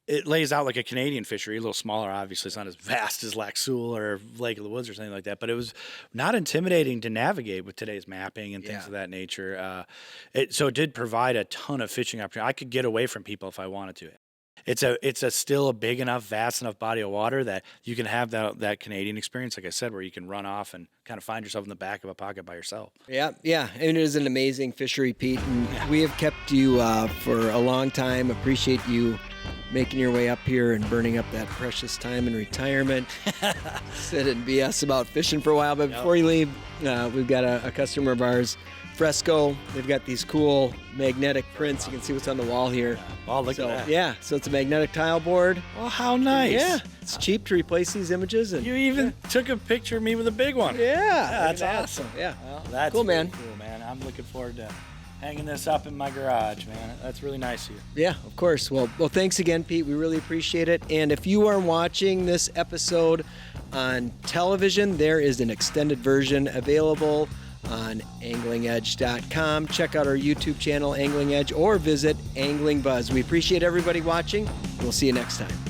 it lays out like a Canadian fishery, a little smaller. Obviously, it's not as vast as Lac Seul or Lake of the Woods or something like that. But it was not intimidating to navigate with today's mapping and things of that nature. So it did provide a ton of fishing opportunity. I could get away from people if I wanted to. It's still a big enough, vast enough body of water that you can have that Canadian experience, like I said, where you can run off and kind of find yourself in the back of a pocket by yourself. Yeah, and it is an amazing fishery, Pete. And we have kept you for a long time. Appreciate you making your way up here and burning up that precious time in retirement. Sit and BS about fishing for a while. But before you leave, we've got a customer of ours, Fresco. They've got these cool magnetic prints. You can see what's on the wall here. Oh, look at that. Yeah, so it's a magnetic tile board. Oh, how nice. Yeah, it's cheap to replace these images. And you even took a picture of me with a big one. Yeah, that's awesome. Yeah, well, that's cool, man. Cool, man. I'm looking forward to hanging this up in my garage, man. That's really nice of you. Yeah, of course. Well, thanks again, Pete. We really appreciate it. And if you are watching this episode on television, there is an extended version available on anglingedge.com. Check out our YouTube channel, Angling Edge, or visit AnglingBuzz. We appreciate everybody watching. We'll see you next time.